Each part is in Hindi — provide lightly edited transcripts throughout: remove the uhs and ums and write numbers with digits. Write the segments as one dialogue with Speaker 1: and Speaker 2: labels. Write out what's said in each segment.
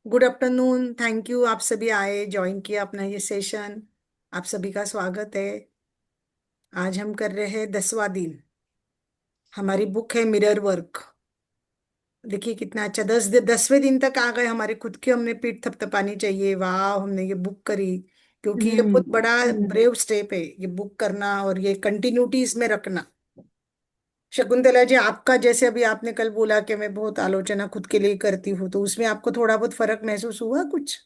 Speaker 1: Good afternoon. थैंक यू, आप सभी आए, ज्वाइन किया अपना ये सेशन। आप सभी का स्वागत है। आज हम कर रहे हैं 10वां दिन। हमारी बुक है मिरर वर्क। देखिए कितना अच्छा, 10वें दिन तक आ गए। हमारे खुद की हमने पीठ थपथपानी चाहिए, वाह हमने ये बुक करी। क्योंकि ये
Speaker 2: हम्म।
Speaker 1: बहुत बड़ा ब्रेव स्टेप है, ये बुक करना और ये कंटिन्यूटी इसमें रखना। शकुंतला जी, आपका जैसे अभी आपने कल बोला कि मैं बहुत आलोचना खुद के लिए करती हूँ, तो उसमें आपको थोड़ा बहुत फर्क महसूस हुआ कुछ?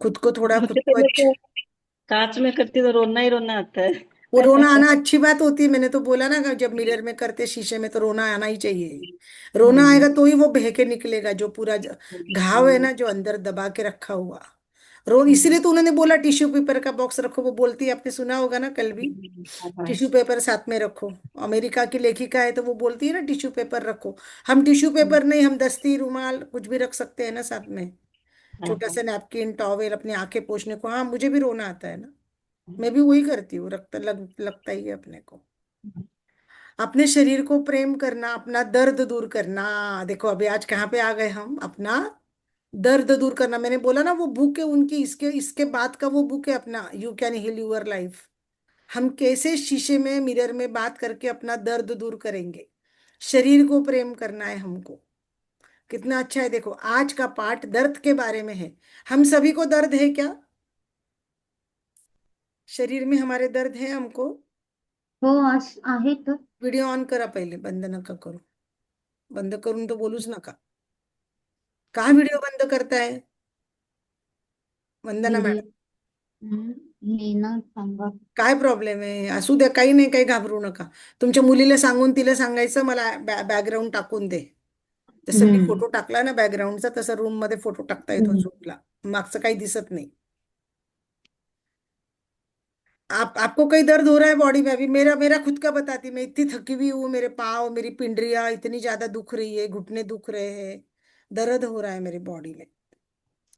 Speaker 1: खुद को थोड़ा, खुद
Speaker 2: सबसे
Speaker 1: को
Speaker 2: पहले
Speaker 1: अच्छा।
Speaker 2: तो कांच में करती तो रोना ही रोना आता
Speaker 1: वो रोना
Speaker 2: है।
Speaker 1: आना अच्छी बात होती है, मैंने तो बोला ना कि जब मिरर में करते शीशे में तो रोना आना ही चाहिए। रोना
Speaker 2: हम्म।
Speaker 1: आएगा तो ही वो बह के निकलेगा, जो पूरा घाव है
Speaker 2: हम्म।
Speaker 1: ना, जो अंदर दबा के रखा हुआ। रो
Speaker 2: हम्म।
Speaker 1: इसीलिए तो उन्होंने बोला टिश्यू पेपर का बॉक्स रखो, वो बोलती है, आपने सुना होगा ना कल भी।
Speaker 2: हाँ।
Speaker 1: टिश्यू पेपर साथ में रखो। अमेरिका की लेखिका है तो वो बोलती है ना टिश्यू पेपर रखो। हम टिश्यू पेपर नहीं, हम दस्ती रुमाल कुछ भी रख सकते हैं ना साथ में। छोटा
Speaker 2: हाँ।
Speaker 1: सा नैपकिन टॉवेल अपनी आंखें पोंछने को। हाँ, मुझे भी रोना आता है ना। मैं भी वही करती हूँ, लगता ही है अपने को। अपने शरीर को प्रेम करना, अपना दर्द दूर करना। देखो अभी आज कहाँ पे आ गए हम, अपना दर्द दूर करना। मैंने बोला ना वो बुक है उनकी, इसके इसके बाद का वो बुक है अपना, you can heal your life. हम कैसे शीशे में मिरर में बात करके अपना दर्द दूर करेंगे। शरीर को प्रेम करना है हमको। कितना अच्छा है, देखो आज का पाठ दर्द के बारे में है। हम सभी को दर्द है क्या? शरीर में हमारे दर्द है हमको।
Speaker 2: हो आज आहे तर.
Speaker 1: व्हिडिओ ऑन करा पहिले, बंद नका करू। बंद करून तो बोलूच नका। का व्हिडिओ बंद करताय वंदना
Speaker 2: व्हिडिओ.
Speaker 1: मॅडम?
Speaker 2: हे ना सांगा.
Speaker 1: काय प्रॉब्लेम आहे? असू द्या, काही नाही, काही घाबरू नका. तुमच्या मुलीला सांगून तिला सांगायचं मला बॅकग्राऊंड टाकून दे. जसं मी
Speaker 2: हम्म.
Speaker 1: फोटो टाकला ना बॅकग्राऊंडचा, तसं रूम मध्ये फोटो टाकता येतो
Speaker 2: हम्म.
Speaker 1: झूमला। मागचं काही दिसत नहीं। आपको कोई दर्द हो रहा है बॉडी में? अभी मेरा मेरा खुद का बताती, मैं इतनी थकी हुई हूँ, मेरे पाँव मेरी पिंडलियाँ इतनी ज्यादा दुख रही है, घुटने दुख रहे हैं। दर्द हो रहा है मेरी बॉडी में।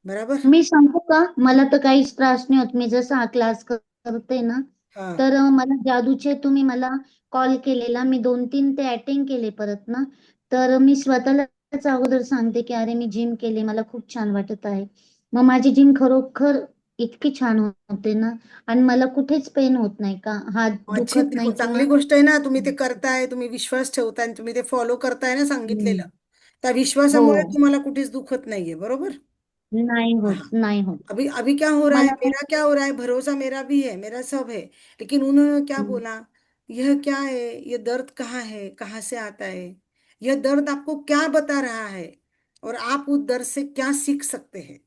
Speaker 1: बराबर।
Speaker 2: मी सांगू का? मला तर काहीच त्रास नाही होत. मी जसा हा क्लास करते ना,
Speaker 1: हाँ।
Speaker 2: तर मला जादूचे तुम्ही मला कॉल केलेला, मी 2-3 ते अटेंड केले परत ना. तर मी स्वतःलाच अगोदर सांगते की अरे मी जिम केले, मला खूप छान वाटत आहे. मग माझी जिम खरोखर इतकी छान होते ना, आणि मला कुठेच पेन होत नाही, का हात
Speaker 1: अच्छी,
Speaker 2: दुखत
Speaker 1: देखो
Speaker 2: नाही
Speaker 1: चांगली
Speaker 2: किंवा.
Speaker 1: गोष्ट आहे ना, तुम्ही ते करताय, तुम्ही विश्वास ठेवताय आणि तुम्ही ते फॉलो करताय ना सांगितलेलं।
Speaker 2: हम्म.
Speaker 1: त्या
Speaker 2: हो.
Speaker 1: विश्वासामुळे तुम्हाला कुठेच दुखत नाहीये, बरोबर।
Speaker 2: नाही होत,
Speaker 1: हाँ।
Speaker 2: नाही होत.
Speaker 1: अभी अभी क्या हो रहा है,
Speaker 2: मला
Speaker 1: मेरा क्या हो रहा है, भरोसा मेरा भी है, मेरा सब है। लेकिन उन्होंने क्या
Speaker 2: हम्म.
Speaker 1: बोला? यह क्या है? ये दर्द कहाँ है, कहाँ से आता है? यह दर्द आपको क्या बता रहा है? और आप उस दर्द से क्या सीख सकते हैं?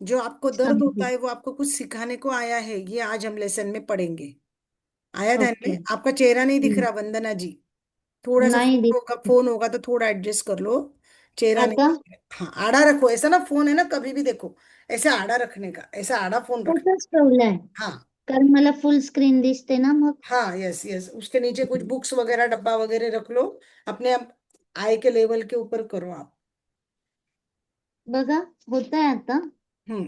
Speaker 1: जो आपको दर्द होता
Speaker 2: समझे.
Speaker 1: है वो आपको कुछ सिखाने को आया है, ये आज हम लेसन में पढ़ेंगे। आया ध्यान
Speaker 2: ओके.
Speaker 1: में? आपका चेहरा नहीं दिख
Speaker 2: हम्म.
Speaker 1: रहा वंदना जी। थोड़ा सा
Speaker 2: नाही
Speaker 1: फोन होगा,
Speaker 2: दिसत.
Speaker 1: फोन होगा तो थोड़ा एडजस्ट कर लो। चेहरा नहीं
Speaker 2: आता
Speaker 1: दिख रहा। हाँ, आड़ा रखो, ऐसा ना फोन है ना, कभी भी देखो ऐसे आड़ा रखने का, ऐसा आड़ा फोन रखना।
Speaker 2: तसंच ठेवलंय,
Speaker 1: हाँ।
Speaker 2: कारण मला फुल स्क्रीन दिसते ना मग.
Speaker 1: हाँ, यस यस, उसके नीचे कुछ बुक्स वगैरह डब्बा वगैरह रख लो। अपने आप आई के लेवल के ऊपर करो आप।
Speaker 2: बघा, होतंय आता.
Speaker 1: हम्म।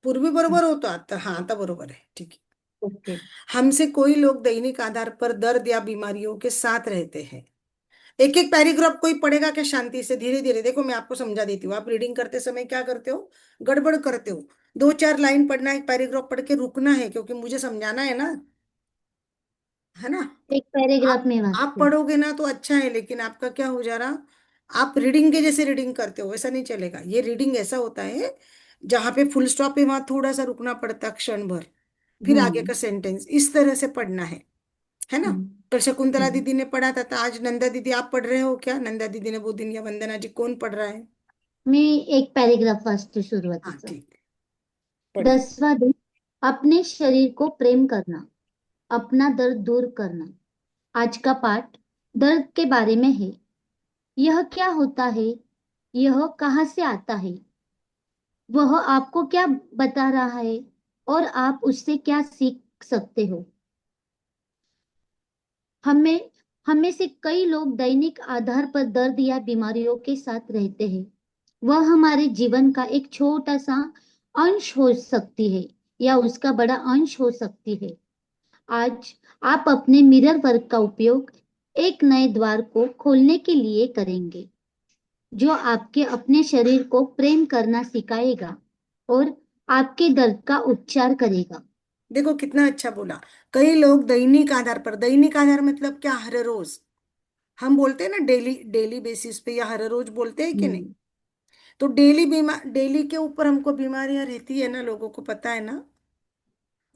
Speaker 1: पूर्वी बरोबर होतो, आता हाँ, आता बरोबर है, ठीक है।
Speaker 2: ओके.
Speaker 1: हमसे कोई लोग दैनिक आधार पर दर्द या बीमारियों के साथ रहते हैं। एक एक पैराग्राफ कोई पढ़ेगा क्या शांति से? धीरे धीरे देखो, मैं आपको समझा देती हूँ। आप रीडिंग करते समय क्या करते हो? गड़बड़ करते हो। 2-4 लाइन पढ़ना है, एक पैराग्राफ पढ़ के रुकना है, क्योंकि मुझे समझाना है ना, है ना।
Speaker 2: एक पैराग्राफ
Speaker 1: आप
Speaker 2: में
Speaker 1: आप
Speaker 2: वाचते.
Speaker 1: पढ़ोगे ना तो अच्छा है, लेकिन आपका क्या हो जा रहा, आप रीडिंग के जैसे रीडिंग करते हो, ऐसा नहीं चलेगा। ये रीडिंग ऐसा होता है जहां पे फुल स्टॉप है, वहां थोड़ा सा रुकना पड़ता है क्षण भर, फिर आगे
Speaker 2: हम्म.
Speaker 1: का सेंटेंस इस तरह से पढ़ना है ना।
Speaker 2: हम्म.
Speaker 1: कल शकुंतला
Speaker 2: हम्म.
Speaker 1: दीदी ने पढ़ा था आज नंदा दीदी आप पढ़ रहे हो क्या? नंदा दीदी ने वो दिन, या वंदना जी, कौन पढ़ रहा है?
Speaker 2: मी एक पॅरेग्राफ वाचते
Speaker 1: हाँ
Speaker 2: सुरुवातीचा.
Speaker 1: ठीक है, पढ़िए।
Speaker 2: 10वां दिन. अपने शरीर को प्रेम करना, अपना दर्द दूर करना. आज का पाठ दर्द के बारे में है. यह क्या होता है? यह कहाँ से आता है? वह आपको क्या बता रहा है? और आप उससे क्या सीख सकते हो? हमें हमें से कई लोग दैनिक आधार पर दर्द या बीमारियों के साथ रहते हैं. वह हमारे जीवन का एक छोटा सा अंश हो सकती है, या उसका बड़ा अंश हो सकती है. आज आप अपने मिरर वर्क का उपयोग एक नए द्वार को खोलने के लिए करेंगे. जो आपके अपने शरीर को प्रेम करना सिखाएगा और आपके दर्द का उपचार करेगा।
Speaker 1: देखो कितना अच्छा बोला। कई लोग दैनिक आधार पर, दैनिक आधार मतलब क्या, हर रोज हम बोलते हैं ना, डेली डेली बेसिस पे या हर रोज बोलते हैं कि नहीं।
Speaker 2: हम्म।
Speaker 1: तो डेली बीमार, डेली के ऊपर हमको बीमारियां रहती है ना, लोगों को पता है ना।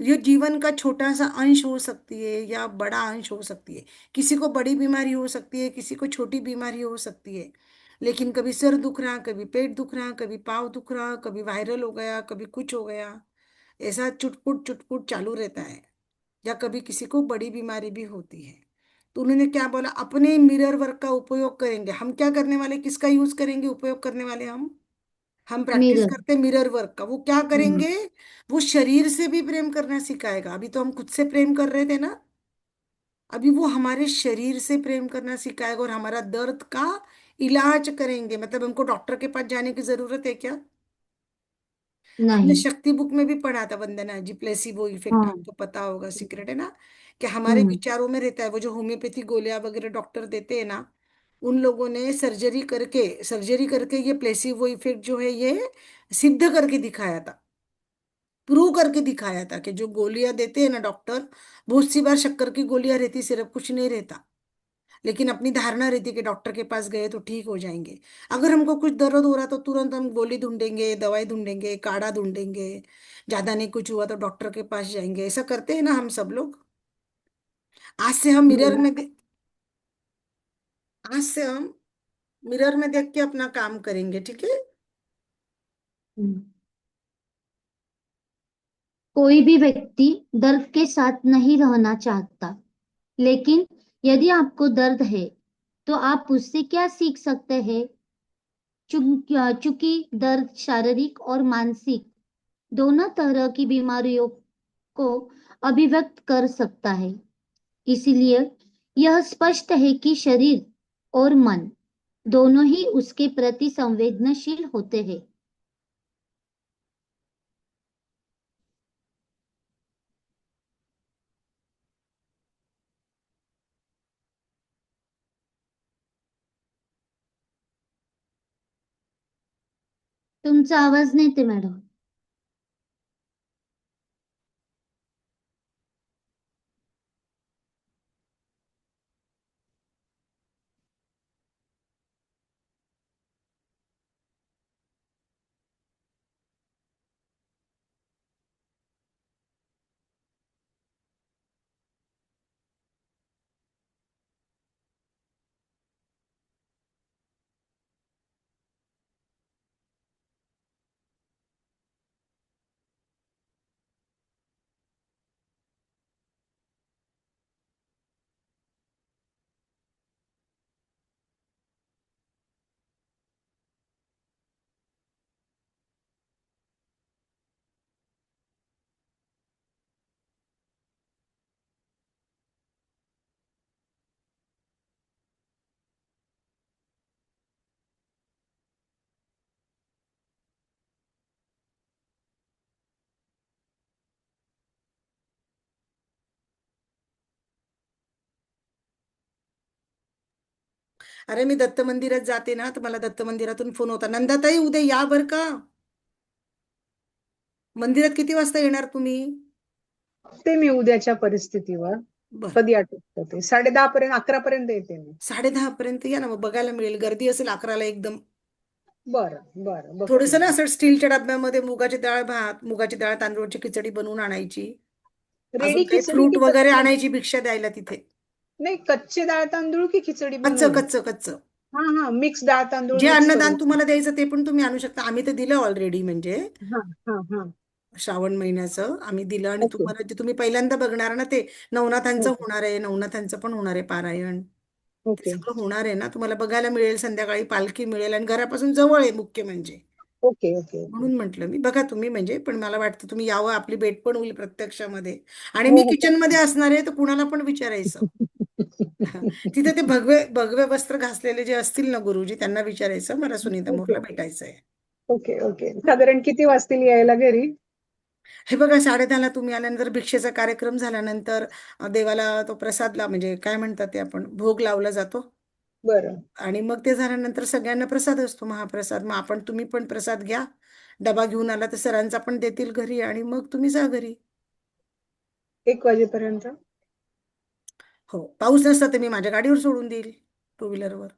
Speaker 1: ये जीवन का छोटा सा अंश हो सकती है या बड़ा अंश हो सकती है। किसी को बड़ी बीमारी हो सकती है, किसी को छोटी बीमारी हो सकती है। लेकिन कभी सर दुख रहा, कभी पेट दुख रहा, कभी पाँव दुख रहा, कभी वायरल हो गया, कभी कुछ हो गया, ऐसा चुटपुट चुटपुट चालू रहता है। या कभी किसी को बड़ी बीमारी भी होती है। तो उन्होंने क्या बोला, अपने मिरर वर्क का उपयोग करेंगे। हम क्या करने वाले, किसका यूज करेंगे, उपयोग करने वाले हम प्रैक्टिस
Speaker 2: मिरर।
Speaker 1: करते हैं मिरर वर्क का। वो क्या
Speaker 2: हम्म।
Speaker 1: करेंगे, वो शरीर से भी प्रेम करना सिखाएगा। अभी तो हम खुद से प्रेम कर रहे थे ना, अभी वो हमारे शरीर से प्रेम करना सिखाएगा और हमारा दर्द का इलाज करेंगे। मतलब हमको डॉक्टर के पास जाने की जरूरत है क्या। हमने
Speaker 2: नहीं।
Speaker 1: शक्ति बुक में भी पढ़ा था वंदना जी, प्लेसिबो इफेक्ट,
Speaker 2: हाँ।
Speaker 1: आपको पता होगा, सीक्रेट है ना, कि हमारे
Speaker 2: हम्म।
Speaker 1: विचारों में रहता है। वो जो होम्योपैथी गोलियां वगैरह डॉक्टर देते हैं ना, उन लोगों ने सर्जरी करके ये प्लेसिबो इफेक्ट जो है ये सिद्ध करके दिखाया था, प्रूव करके दिखाया था कि जो गोलियां देते हैं ना डॉक्टर, बहुत सी बार शक्कर की गोलियां रहती, सिर्फ कुछ नहीं रहता। लेकिन अपनी धारणा रहती कि डॉक्टर के पास गए तो ठीक हो जाएंगे। अगर हमको कुछ दर्द हो रहा तो तुरंत हम गोली ढूंढेंगे, दवाई ढूंढेंगे, काढ़ा ढूंढेंगे। ज्यादा नहीं कुछ हुआ तो डॉक्टर के पास जाएंगे, ऐसा करते हैं ना हम सब लोग। आज से हम मिरर
Speaker 2: हम्म।
Speaker 1: में दे, आज से हम मिरर में देख के अपना काम करेंगे, ठीक है।
Speaker 2: हम्म। कोई भी व्यक्ति दर्द के साथ नहीं रहना चाहता, लेकिन यदि आपको दर्द है तो आप उससे क्या सीख सकते हैं? चूंकि दर्द शारीरिक और मानसिक दोनों तरह की बीमारियों को अभिव्यक्त कर सकता है। इसलिए यह स्पष्ट है कि शरीर और मन दोनों ही उसके प्रति संवेदनशील होते हैं। तुमचा आवाज नाही येते मॅडम.
Speaker 1: अरे मी दत्त मंदिरात जाते ना, तर मला दत्त मंदिरातून फोन होता, नंदाताई उद्या या बर का, मंदिरात किती वाजता येणार तुम्ही.
Speaker 3: ते मी उद्याच्या परिस्थितीवर
Speaker 1: बर,
Speaker 3: कधी आठवतं ते 10:30 पर्यंत 11 पर्यंत येते मी.
Speaker 1: 10:30 पर्यंत या ना, मग बघायला मिळेल. गर्दी असेल 11ला एकदम.
Speaker 3: बरं बरं
Speaker 1: थोडस
Speaker 3: बघते
Speaker 1: ना
Speaker 3: मी.
Speaker 1: असं स्टीलच्या डब्यामध्ये मुगाची डाळ भात, मुगाची डाळ तांदूळची खिचडी बनवून आणायची. अजून
Speaker 3: रेडी
Speaker 1: काही
Speaker 3: खिचडी
Speaker 1: फ्रूट
Speaker 3: की
Speaker 1: वगैरे
Speaker 3: कच्चे?
Speaker 1: आणायची, भिक्षा द्यायला तिथे.
Speaker 3: नाही, कच्चे डाळ तांदूळ की खिचडी
Speaker 1: कच्च
Speaker 3: बनवून?
Speaker 1: कच्च कच्च.
Speaker 3: हा हा, मिक्स डाळ तांदूळ
Speaker 1: जे
Speaker 3: मिक्स
Speaker 1: अन्नदान
Speaker 3: करून.
Speaker 1: तुम्हाला द्यायचं ते पण तुम्ही आणू शकता. आम्ही तर दिलं ऑलरेडी, म्हणजे
Speaker 3: हा हा हा.
Speaker 1: श्रावण महिन्याचं आम्ही दिलं. आणि
Speaker 3: ओके
Speaker 1: तुम्हाला जे तुम्ही पहिल्यांदा बघणार ना, ते नवनाथांचं
Speaker 3: ओके
Speaker 1: होणार आहे, नवनाथांचं पण होणार आहे पारायण. ते
Speaker 3: ओके
Speaker 1: सगळं होणार आहे ना, तुम्हाला बघायला मिळेल. संध्याकाळी पालखी मिळेल आणि घरापासून जवळ आहे मुख्य म्हणजे.
Speaker 3: Okay okay okay.
Speaker 1: म्हणून म्हटलं मी, बघा तुम्ही म्हणजे, पण मला वाटतं तुम्ही यावं, आपली भेट पण होईल प्रत्यक्षामध्ये. आणि
Speaker 3: हो
Speaker 1: मी
Speaker 3: हो,
Speaker 1: किचन मध्ये
Speaker 3: पक्का.
Speaker 1: असणार आहे, तर कुणाला पण विचारायचं. हा. तिथे ते भगवे भगवे वस्त्र घासलेले जे असतील ना गुरुजी, त्यांना विचारायचं मला सुनीता
Speaker 3: ओके
Speaker 1: मोरला भेटायचं आहे.
Speaker 3: Okay okay. साधारण किती वाजतील यायला घरी?
Speaker 1: हे बघा, 10:30ला तुम्ही आल्यानंतर, भिक्षेचा कार्यक्रम झाल्यानंतर देवाला तो प्रसादला, म्हणजे काय म्हणतात ते, आपण भोग लावला जातो.
Speaker 3: बरं.
Speaker 1: आणि मग ते झाल्यानंतर सगळ्यांना प्रसाद असतो, महाप्रसाद. मग तुम्ही पण प्रसाद घ्या. डबा घेऊन आला तर सरांचा पण देतील घरी, आणि मग तुम्ही जा घरी.
Speaker 3: 1 वाजेपर्यंत.
Speaker 1: हो, पाऊस नसता तर मी माझ्या गाडीवर सोडून देईल, टू व्हीलरवर.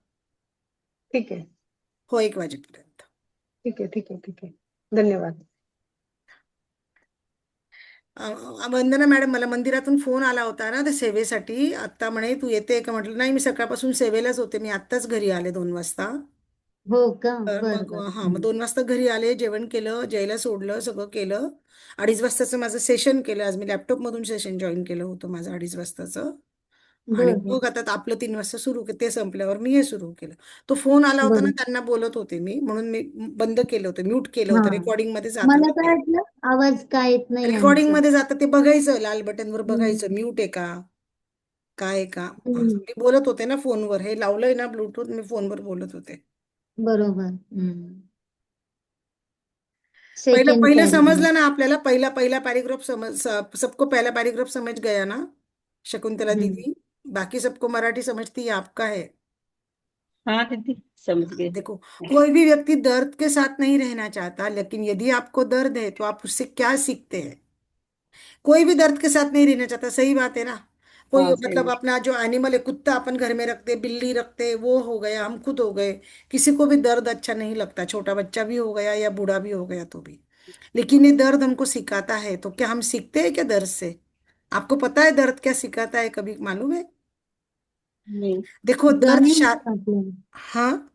Speaker 3: ठीक आहे.
Speaker 1: हो, 1 वाजेपर्यंत.
Speaker 3: ठीक आहे. ठीक आहे. ठीक आहे. धन्यवाद.
Speaker 1: वंदना मॅडम, मला मंदिरातून फोन आला होता ना, त्या सेवेसाठी. आता म्हणे तू येते का, म्हटलं नाही, मी सकाळपासून सेवेलाच होते, मी आत्ताच घरी आले 2 वाजता.
Speaker 2: हो का?
Speaker 1: तर
Speaker 2: बर
Speaker 1: मग
Speaker 2: बर.
Speaker 1: हा, मग 2 वाजता घरी आले, जेवण केलं, जयला सोडलं, सगळं केलं. 2:30 वाजताचं माझं सेशन केलं आज मी. लॅपटॉप मधून सेशन जॉईन केलं होतं माझं 2:30 वाजताचं. आणि
Speaker 2: बर बर.
Speaker 1: मग आता आपलं 3 वाजता सुरू केलं, ते संपल्यावर मी हे सुरू केलं. तो फोन आला होता ना,
Speaker 2: बर.
Speaker 1: त्यांना बोलत होते मी, म्हणून मी बंद केलं होतं, म्यूट केलं
Speaker 2: हा,
Speaker 1: होतं. रेकॉर्डिंग मध्ये जातं
Speaker 2: मला
Speaker 1: ना
Speaker 2: काय
Speaker 1: ते.
Speaker 2: वाटलं आवाज का येत नाही
Speaker 1: रेकॉर्डिंग
Speaker 2: यांचं.
Speaker 1: मध्ये जातं ते, बघायचं लाल बटनवर, बघायचं
Speaker 2: हम्म.
Speaker 1: म्यूट आहे का, काय आहे का.
Speaker 2: हम्म.
Speaker 1: मी बोलत होते ना फोनवर, हे लावलंय ना ब्लूटूथ, मी फोनवर बोलत होते.
Speaker 2: बरोबर. हम्म.
Speaker 1: पहिलं
Speaker 2: सेकंड
Speaker 1: पहिलं
Speaker 2: कॅरी.
Speaker 1: समजलं ना आपल्याला, पहिला पहिला पैराग्राफ समझ, सबको पहला पैराग्राफ समझ गया ना, शकुंतला
Speaker 2: हम्म.
Speaker 1: दीदी? बाकी सबको मराठी समझती है, आपका है।
Speaker 4: हाँ दीदी, समझ
Speaker 1: हाँ,
Speaker 4: गए।
Speaker 1: देखो, कोई भी व्यक्ति दर्द के साथ नहीं रहना चाहता, लेकिन यदि आपको दर्द है तो आप उससे क्या सीखते हैं? कोई भी दर्द के साथ नहीं रहना चाहता, सही बात है ना। कोई
Speaker 4: हाँ सही
Speaker 1: मतलब
Speaker 4: है।
Speaker 1: अपना जो एनिमल है, कुत्ता अपन घर में रखते, बिल्ली रखते, वो हो गया, हम खुद हो गए, किसी को भी दर्द अच्छा नहीं लगता, छोटा बच्चा भी हो गया या बूढ़ा भी हो गया तो भी। लेकिन ये दर्द हमको सिखाता है, तो क्या हम सीखते हैं क्या दर्द से? आपको पता है दर्द क्या सिखाता है, कभी मालूम है?
Speaker 4: नहीं।
Speaker 1: देखो, दर्द
Speaker 2: जाणीव होते आपल्याला.
Speaker 1: हाँ।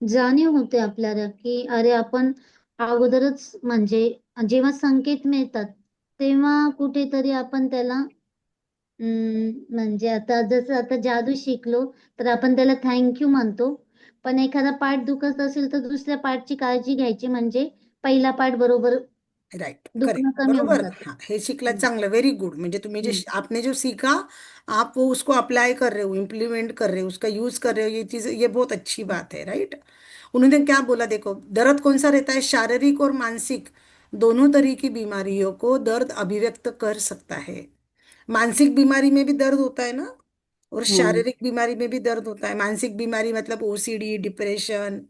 Speaker 2: जाणीव होते आपल्याला की अरे आपण अगोदरच म्हणजे जेव्हा संकेत मिळतात तेव्हा कुठेतरी आपण त्याला म्हणजे आता जसं आता जादू शिकलो तर आपण त्याला थँक्यू म्हणतो. पण एखादा पाठ दुखत असेल तर दुसऱ्या पाठची काळजी घ्यायची म्हणजे पहिला पाठ बरोबर
Speaker 1: राइट, करेक्ट,
Speaker 2: दुखणं कमी होऊन
Speaker 1: बरोबर.
Speaker 2: जातं.
Speaker 1: हाँ, हे शिकला,
Speaker 2: हं,
Speaker 1: चांगलं, व्हेरी गुड. म्हणजे तुम्ही जे
Speaker 2: हं,
Speaker 1: आपने जो सीखा, आप वो उसको अप्लाई कर रहे हो, इम्प्लीमेंट कर रहे हो, उसका यूज कर रहे हो, ये चीज, ये बहुत अच्छी बात है, राइट। उन्होंने क्या बोला, देखो, दर्द कौन सा रहता है, शारीरिक और मानसिक दोनों तरह की बीमारियों को दर्द अभिव्यक्त कर सकता है। मानसिक बीमारी में भी दर्द होता है ना, और
Speaker 2: हं,
Speaker 1: शारीरिक बीमारी में भी दर्द होता है। मानसिक बीमारी मतलब ओसीडी, डिप्रेशन,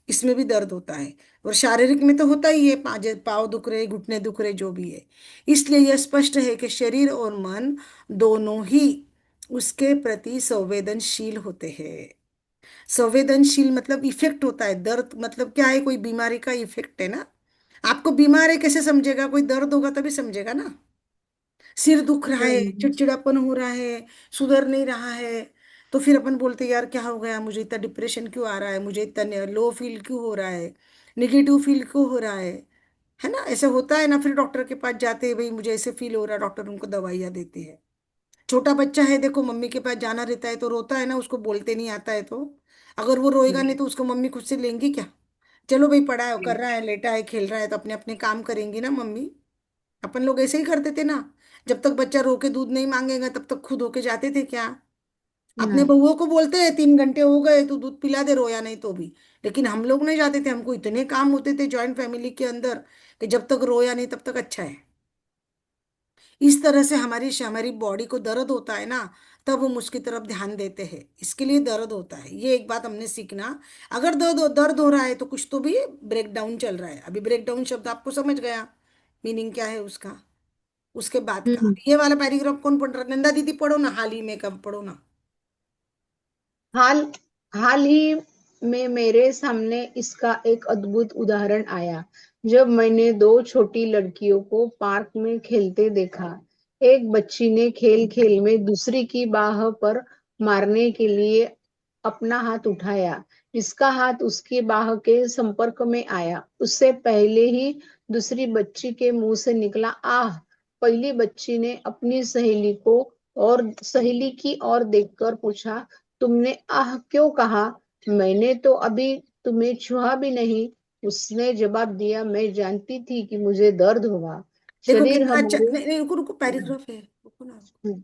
Speaker 1: इसमें भी दर्द होता है। और शारीरिक में तो होता ही है, पाँव दुख रहे, घुटने दुख रहे, जो भी है। इसलिए यह स्पष्ट है कि शरीर और मन दोनों ही उसके प्रति संवेदनशील होते हैं। संवेदनशील मतलब इफेक्ट होता है, दर्द मतलब क्या है, कोई बीमारी का इफेक्ट है ना। आपको बीमार है कैसे समझेगा, कोई दर्द होगा तभी समझेगा ना। सिर दुख रहा है,
Speaker 2: बरोबर.
Speaker 1: चिड़चिड़ापन हो रहा है, सुधर नहीं रहा है, तो फिर अपन बोलते हैं, यार क्या हो गया, मुझे इतना डिप्रेशन क्यों आ रहा है, मुझे इतना लो फील क्यों हो रहा है, निगेटिव फील क्यों हो रहा है ना। ऐसे होता है ना, फिर डॉक्टर के पास जाते हैं, भाई मुझे ऐसे फील हो रहा है, डॉक्टर उनको दवाइयाँ देते हैं। छोटा बच्चा है, देखो, मम्मी के पास जाना रहता है तो रोता है ना, उसको बोलते नहीं आता है तो। अगर वो रोएगा नहीं तो उसको मम्मी खुद से लेंगी क्या? चलो भाई, पढ़ा है, कर रहा है, लेटा है, खेल रहा है, तो अपने अपने काम करेंगी ना मम्मी। अपन लोग ऐसे ही करते थे ना। जब तक बच्चा रो के दूध नहीं मांगेगा तब तक खुद होके जाते थे क्या? अपने
Speaker 2: नाही.
Speaker 1: बहुओं को बोलते हैं, 3 घंटे हो गए तू दूध पिला दे, रोया नहीं तो भी। लेकिन हम लोग नहीं जाते थे, हमको इतने काम होते थे जॉइंट फैमिली के अंदर, कि जब तक रोया नहीं तब तक अच्छा है। इस तरह से हमारी हमारी बॉडी को दर्द होता है ना, तब हम उसकी तरफ ध्यान देते हैं, इसके लिए दर्द होता है, ये एक बात हमने सीखना। अगर दर्द हो रहा है तो कुछ तो भी ब्रेक डाउन चल रहा है। अभी ब्रेक डाउन शब्द आपको समझ गया, मीनिंग क्या है उसका। उसके बाद का,
Speaker 2: हं.
Speaker 1: अब ये वाला पैराग्राफ कौन पढ़ रहा है? नंदा दीदी पढ़ो ना, हाल ही में कब पढ़ो ना।
Speaker 3: हाल हाल ही में मेरे सामने इसका एक अद्भुत उदाहरण आया जब मैंने 2 छोटी लड़कियों को पार्क में खेलते देखा। एक बच्ची ने खेल खेल में दूसरी की बाह पर मारने के लिए अपना हाथ उठाया। इसका हाथ उसकी बाह के संपर्क में आया, उससे पहले ही दूसरी बच्ची के मुंह से निकला आह। पहली बच्ची ने अपनी सहेली की ओर देखकर पूछा, तुमने आह क्यों कहा? मैंने तो अभी तुम्हें छुआ भी नहीं। उसने जवाब दिया, मैं जानती थी कि मुझे दर्द होगा।
Speaker 1: देखो
Speaker 3: शरीर
Speaker 1: कितना अच्छा,
Speaker 3: हमारे।
Speaker 1: नहीं नहीं, रुको रुको, पैराग्राफ है, रुको ना।
Speaker 3: हम्म,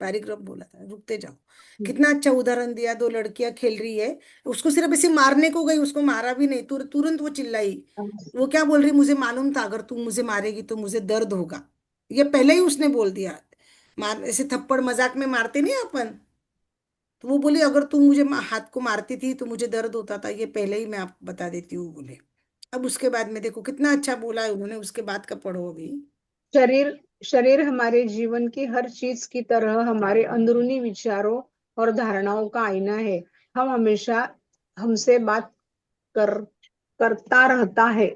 Speaker 1: पैराग्राफ बोला था, रुकते जाओ।
Speaker 3: हम्म,
Speaker 1: कितना अच्छा उदाहरण दिया, 2 लड़कियां खेल रही है, उसको सिर्फ ऐसे मारने को गई, उसको मारा भी नहीं, तुरंत वो चिल्लाई। वो क्या बोल रही, मुझे मालूम था अगर तू मुझे मारेगी तो मुझे दर्द होगा। ये पहले ही उसने बोल दिया। मार, ऐसे थप्पड़ मजाक में मारते नहीं अपन, तो वो बोली अगर तू मुझे हाथ को मारती थी तो मुझे दर्द होता था, ये पहले ही मैं आपको बता देती हूँ बोले। अब उसके बाद में देखो कितना अच्छा बोला है उन्होंने, उसके बाद का पढ़ो अभी।
Speaker 3: शरीर शरीर हमारे जीवन की हर चीज की तरह हमारे अंदरूनी विचारों और धारणाओं का आईना है। हम हमेशा हमसे बात कर करता रहता है।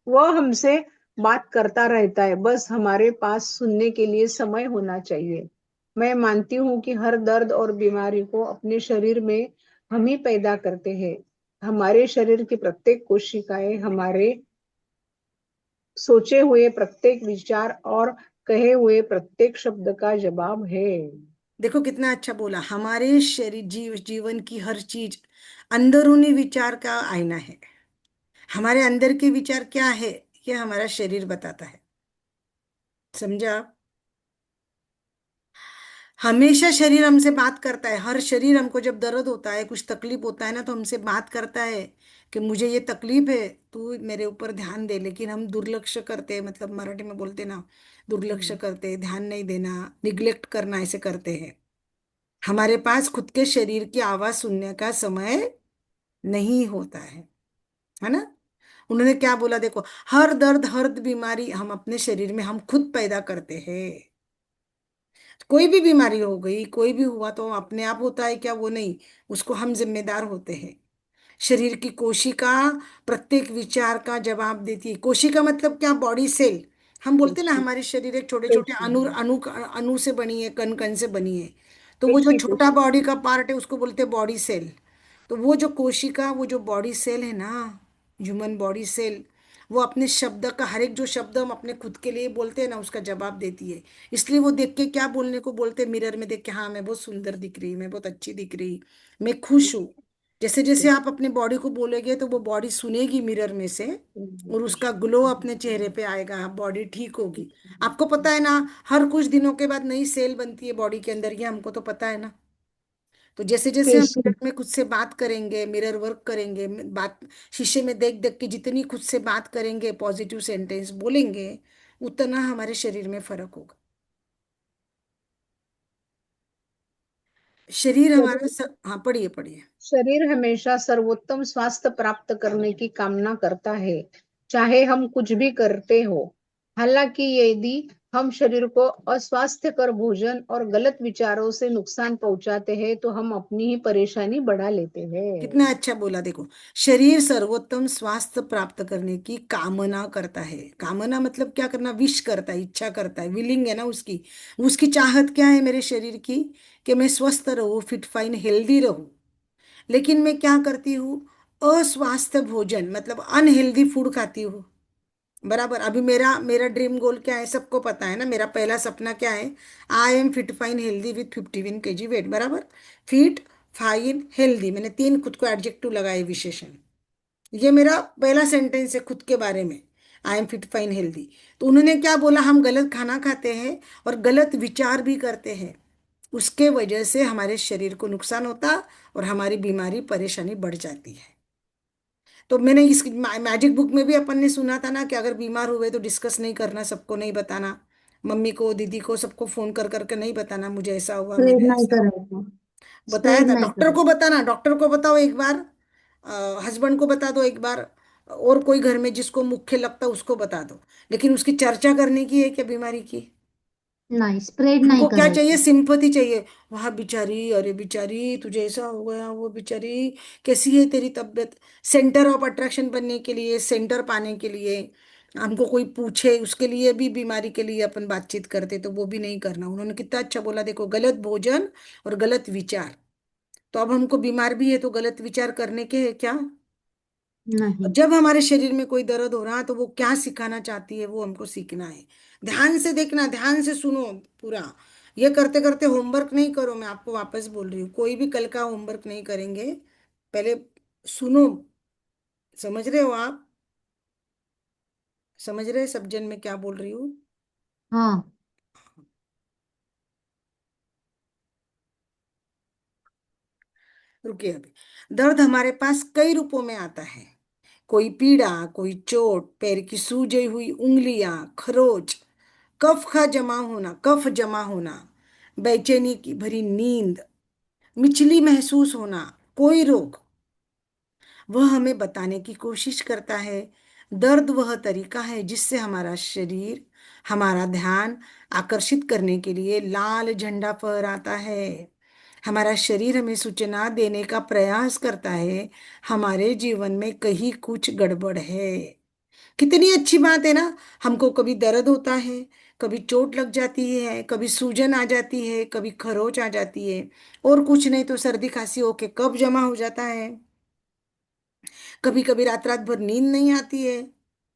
Speaker 3: वह हमसे बात करता रहता है, बस हमारे पास सुनने के लिए समय होना चाहिए। मैं मानती हूँ कि हर दर्द और बीमारी को अपने शरीर में हम ही पैदा करते हैं। हमारे शरीर की प्रत्येक कोशिकाएं हमारे सोचे हुए प्रत्येक विचार और कहे हुए प्रत्येक शब्द का जवाब है।
Speaker 1: देखो कितना अच्छा बोला, हमारे शरीर जीवन की हर चीज अंदरूनी विचार का आईना है। हमारे अंदर के विचार क्या है, ये हमारा शरीर बताता है। समझा आप? हमेशा शरीर हमसे बात करता है, हर शरीर हमको जब दर्द होता है, कुछ तकलीफ होता है ना, तो हमसे बात करता है कि मुझे ये तकलीफ है, तू मेरे ऊपर ध्यान दे। लेकिन हम दुर्लक्ष करते हैं, मतलब मराठी में बोलते ना, दुर्लक्ष करते हैं, ध्यान नहीं देना, निग्लेक्ट करना, ऐसे करते हैं। हमारे पास खुद के शरीर की आवाज सुनने का समय नहीं होता है ना। उन्होंने क्या बोला देखो, हर दर्द हर बीमारी हम अपने शरीर में हम खुद पैदा करते हैं। कोई भी बीमारी हो गई, कोई भी हुआ तो अपने आप होता है क्या? वो नहीं, उसको हम जिम्मेदार होते हैं। शरीर की कोशिका प्रत्येक विचार का जवाब देती है। कोशिका मतलब क्या? Body cell. हम बोलते हैं ना
Speaker 3: पेशी
Speaker 1: हमारे शरीर एक छोटे छोटे
Speaker 3: पेशी
Speaker 1: अणु अणु अणु से बनी है, कण कण से बनी है। तो वो जो
Speaker 3: पेशी
Speaker 1: छोटा
Speaker 3: पेशी
Speaker 1: बॉडी का पार्ट है उसको बोलते हैं बॉडी सेल। तो वो जो कोशिका, वो जो बॉडी सेल है ना, ह्यूमन बॉडी सेल, वो अपने शब्द का, हर एक जो शब्द हम अपने खुद के लिए बोलते हैं ना, उसका जवाब देती है। इसलिए वो देख के क्या बोलने को बोलते हैं, मिरर में देख के, हाँ मैं बहुत सुंदर दिख रही, मैं बहुत अच्छी दिख रही, मैं खुश हूँ। जैसे जैसे आप अपने बॉडी को बोलेंगे तो वो बॉडी सुनेगी मिरर में से, और उसका ग्लो अपने चेहरे पे आएगा, बॉडी ठीक होगी। आपको पता है ना, हर कुछ दिनों के बाद नई सेल बनती है बॉडी के अंदर, ये हमको तो पता है ना। तो जैसे जैसे हम
Speaker 3: पेशी
Speaker 1: मिरर में खुद से बात करेंगे, मिरर वर्क करेंगे, बात शीशे में देख देख के जितनी खुद से बात करेंगे, पॉजिटिव सेंटेंस बोलेंगे, उतना हमारे शरीर में फर्क होगा। शरीर हमारा हाँ पढ़िए पढ़िए।
Speaker 3: शरीर हमेशा सर्वोत्तम स्वास्थ्य प्राप्त करने की कामना करता है, चाहे हम कुछ भी करते हो। हालांकि यदि हम शरीर को अस्वास्थ्यकर भोजन और गलत विचारों से नुकसान पहुंचाते हैं, तो हम अपनी ही परेशानी बढ़ा लेते हैं।
Speaker 1: कितना अच्छा बोला देखो, शरीर सर्वोत्तम स्वास्थ्य प्राप्त करने की कामना करता है। कामना मतलब क्या करना? विश करता है, इच्छा करता है, विलिंग है ना उसकी। उसकी चाहत क्या है मेरे शरीर की? कि मैं स्वस्थ रहूं, फिट फाइन हेल्दी रहूं। लेकिन मैं क्या करती हूँ? अस्वास्थ्य भोजन मतलब अनहेल्दी फूड खाती हूँ। बराबर। अभी मेरा मेरा ड्रीम गोल क्या है सबको पता है ना, मेरा पहला सपना क्या है? I am fit fine healthy with 51 kg weight. बराबर। फिट फाइन हेल्दी, मैंने तीन खुद को एडजेक्टिव लगाए, विशेषण। ये मेरा पहला सेंटेंस है खुद के बारे में, आई एम फिट फाइन हेल्दी। तो उन्होंने क्या बोला? हम गलत खाना खाते हैं और गलत विचार भी करते हैं, उसके वजह से हमारे शरीर को नुकसान होता और हमारी बीमारी परेशानी बढ़ जाती है। तो मैंने इस मैजिक बुक में भी अपन ने सुना था ना कि अगर बीमार हुए तो डिस्कस नहीं करना, सबको नहीं बताना, मम्मी को, दीदी को, सबको फोन कर करके नहीं बताना मुझे ऐसा हुआ,
Speaker 2: स्प्रेड
Speaker 1: मेरा
Speaker 2: नहीं
Speaker 1: ऐसा हुआ।
Speaker 2: करायचं.
Speaker 1: बताया
Speaker 2: स्प्रेड
Speaker 1: था,
Speaker 2: नाही
Speaker 1: डॉक्टर को
Speaker 2: करायचं.
Speaker 1: बताना, डॉक्टर को बताओ एक बार, हस्बैंड को बता दो एक बार, और कोई घर में जिसको मुख्य लगता है उसको बता दो। लेकिन उसकी चर्चा करने की है क्या बीमारी की?
Speaker 2: नाही, स्प्रेड नाही
Speaker 1: हमको क्या चाहिए?
Speaker 2: करायचं.
Speaker 1: सिंपथी चाहिए। वहां बेचारी, अरे बेचारी तुझे ऐसा हो गया, वो बेचारी कैसी है तेरी तबीयत। सेंटर ऑफ अट्रैक्शन बनने के लिए, सेंटर पाने के लिए हमको कोई पूछे, उसके लिए भी, बीमारी के लिए अपन बातचीत करते, तो वो भी नहीं करना। उन्होंने कितना अच्छा बोला देखो, गलत भोजन और गलत विचार। तो अब हमको बीमार भी है तो गलत विचार करने के हैं क्या?
Speaker 2: नाही.
Speaker 1: जब हमारे शरीर में कोई दर्द हो रहा है तो वो क्या सिखाना चाहती है, वो हमको सीखना है। ध्यान से देखना, ध्यान से सुनो पूरा। ये करते करते होमवर्क नहीं करो, मैं आपको वापस बोल रही हूँ, कोई भी कल का होमवर्क नहीं करेंगे, पहले सुनो। समझ रहे हो आप? समझ रहे सब जन मैं क्या बोल रही हूँ?
Speaker 2: हाँ.
Speaker 1: रुकिए अभी। दर्द हमारे पास कई रूपों में आता है। कोई पीड़ा, कोई चोट, पैर की सूजी हुई उंगलियां, खरोच, कफ जमा होना, बेचैनी की भरी नींद, मिचली महसूस होना, कोई रोग, वह हमें बताने की कोशिश करता है। दर्द वह तरीका है जिससे हमारा शरीर हमारा ध्यान आकर्षित करने के लिए लाल झंडा फहराता है। हमारा शरीर हमें सूचना देने का प्रयास करता है हमारे जीवन में कहीं कुछ गड़बड़ है। कितनी अच्छी बात है ना। हमको कभी दर्द होता है, कभी चोट लग जाती है, कभी सूजन आ जाती है, कभी खरोच आ जाती है, और कुछ नहीं तो सर्दी खांसी होके कब जमा हो जाता है। कभी कभी रात रात भर नींद नहीं आती है।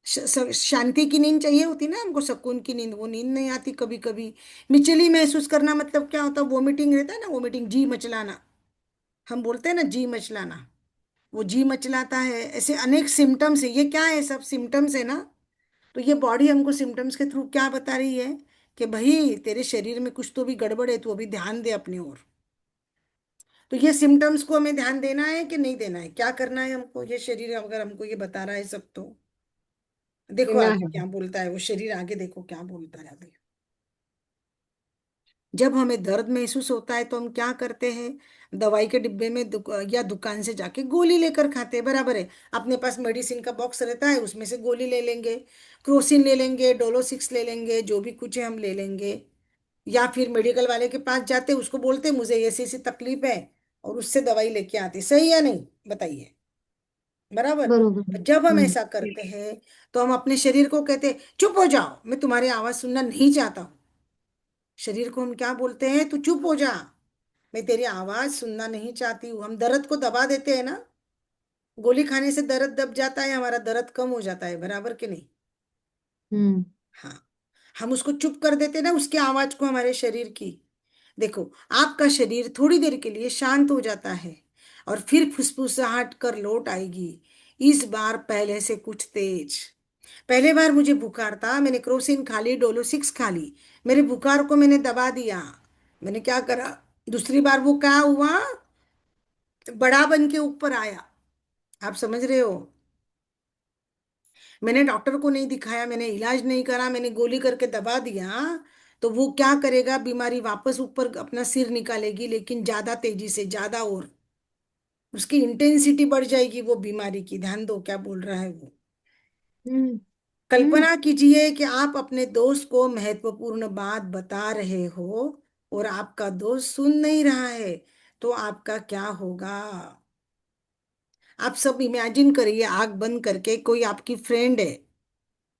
Speaker 1: शांति की नींद चाहिए होती ना हमको, सुकून की नींद, वो नींद नहीं आती कभी कभी। मिचली महसूस करना मतलब क्या होता है? वोमिटिंग रहता है ना, वोमिटिंग, जी मचलाना, हम बोलते हैं ना जी मचलाना, वो जी मचलाता है। ऐसे अनेक सिम्टम्स है। ये क्या है? सब सिम्टम्स है ना। तो ये बॉडी हमको सिम्टम्स के थ्रू क्या बता रही है? कि भाई तेरे शरीर में कुछ तो भी गड़बड़ है, तू अभी ध्यान दे अपनी ओर। तो ये सिम्टम्स को हमें ध्यान देना है कि नहीं देना है? क्या करना है हमको? ये शरीर अगर हमको ये बता रहा है सब, तो देखो
Speaker 3: देना
Speaker 1: आगे
Speaker 3: है।
Speaker 1: क्या बोलता है वो शरीर, आगे देखो क्या बोलता है अभी। जब हमें दर्द महसूस होता है तो हम क्या करते हैं? दवाई के डिब्बे में या दुकान से जाके गोली लेकर खाते हैं, बराबर है। अपने पास मेडिसिन का बॉक्स रहता है, उसमें से गोली ले लेंगे, क्रोसिन ले लेंगे, डोलो 6 ले लेंगे, जो भी कुछ है हम ले लेंगे। या फिर मेडिकल वाले के पास जाते, उसको बोलते मुझे ऐसी ऐसी तकलीफ है, और उससे दवाई लेके आते। सही या नहीं बताइए? बराबर।
Speaker 2: बरोबर।
Speaker 1: जब हम
Speaker 2: हम्म।
Speaker 1: ऐसा करते हैं तो हम अपने शरीर को कहते हैं चुप हो जाओ, मैं तुम्हारी आवाज सुनना नहीं चाहता हूँ। शरीर को हम क्या बोलते हैं? तू चुप हो जा, मैं तेरी आवाज सुनना नहीं चाहती हूँ। हम दर्द को दबा देते हैं ना। गोली खाने से दर्द दब जाता है, हमारा दर्द कम हो जाता है, बराबर कि नहीं?
Speaker 2: हम्म।
Speaker 1: हाँ। हम उसको चुप कर देते हैं ना, उसकी आवाज को, हमारे शरीर की। देखो, आपका शरीर थोड़ी देर के लिए शांत हो जाता है और फिर फुसफुसाहट कर लौट आएगी। इस बार पहले से कुछ तेज। पहले बार मुझे बुखार था, मैंने क्रोसिन खा ली, डोलो 6 खा ली, मेरे बुखार को मैंने दबा दिया। मैंने क्या करा? दूसरी बार वो क्या हुआ? बड़ा बन के ऊपर आया। आप समझ रहे हो? मैंने डॉक्टर को नहीं दिखाया, मैंने इलाज नहीं करा, मैंने गोली करके दबा दिया। तो वो क्या करेगा? बीमारी वापस ऊपर अपना सिर निकालेगी, लेकिन ज्यादा तेजी से, ज्यादा, और उसकी इंटेंसिटी बढ़ जाएगी वो बीमारी की। ध्यान दो क्या बोल रहा है वो।
Speaker 2: हम्म। हम्म।
Speaker 1: कल्पना कीजिए कि आप अपने दोस्त को महत्वपूर्ण बात बता रहे हो और आपका दोस्त सुन नहीं रहा है, तो आपका क्या होगा? आप सब इमेजिन करिए, आंख बंद करके, कोई आपकी फ्रेंड है,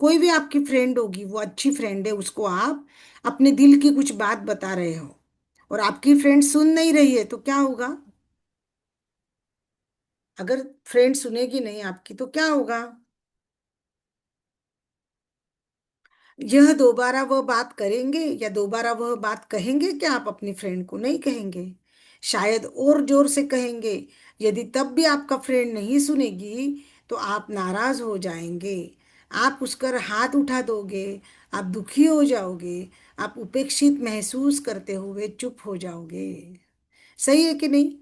Speaker 1: कोई भी आपकी फ्रेंड होगी, वो अच्छी फ्रेंड है, उसको आप अपने दिल की कुछ बात बता रहे हो और आपकी फ्रेंड सुन नहीं रही है, तो क्या होगा? अगर फ्रेंड सुनेगी नहीं आपकी तो क्या होगा? यह दोबारा वह बात करेंगे या दोबारा वह बात कहेंगे क्या आप अपनी फ्रेंड को? नहीं कहेंगे, शायद और जोर से कहेंगे। यदि तब भी आपका फ्रेंड नहीं सुनेगी तो आप नाराज हो जाएंगे, आप उसका हाथ उठा दोगे, आप दुखी हो जाओगे, आप उपेक्षित महसूस करते हुए चुप हो जाओगे। सही है कि नहीं?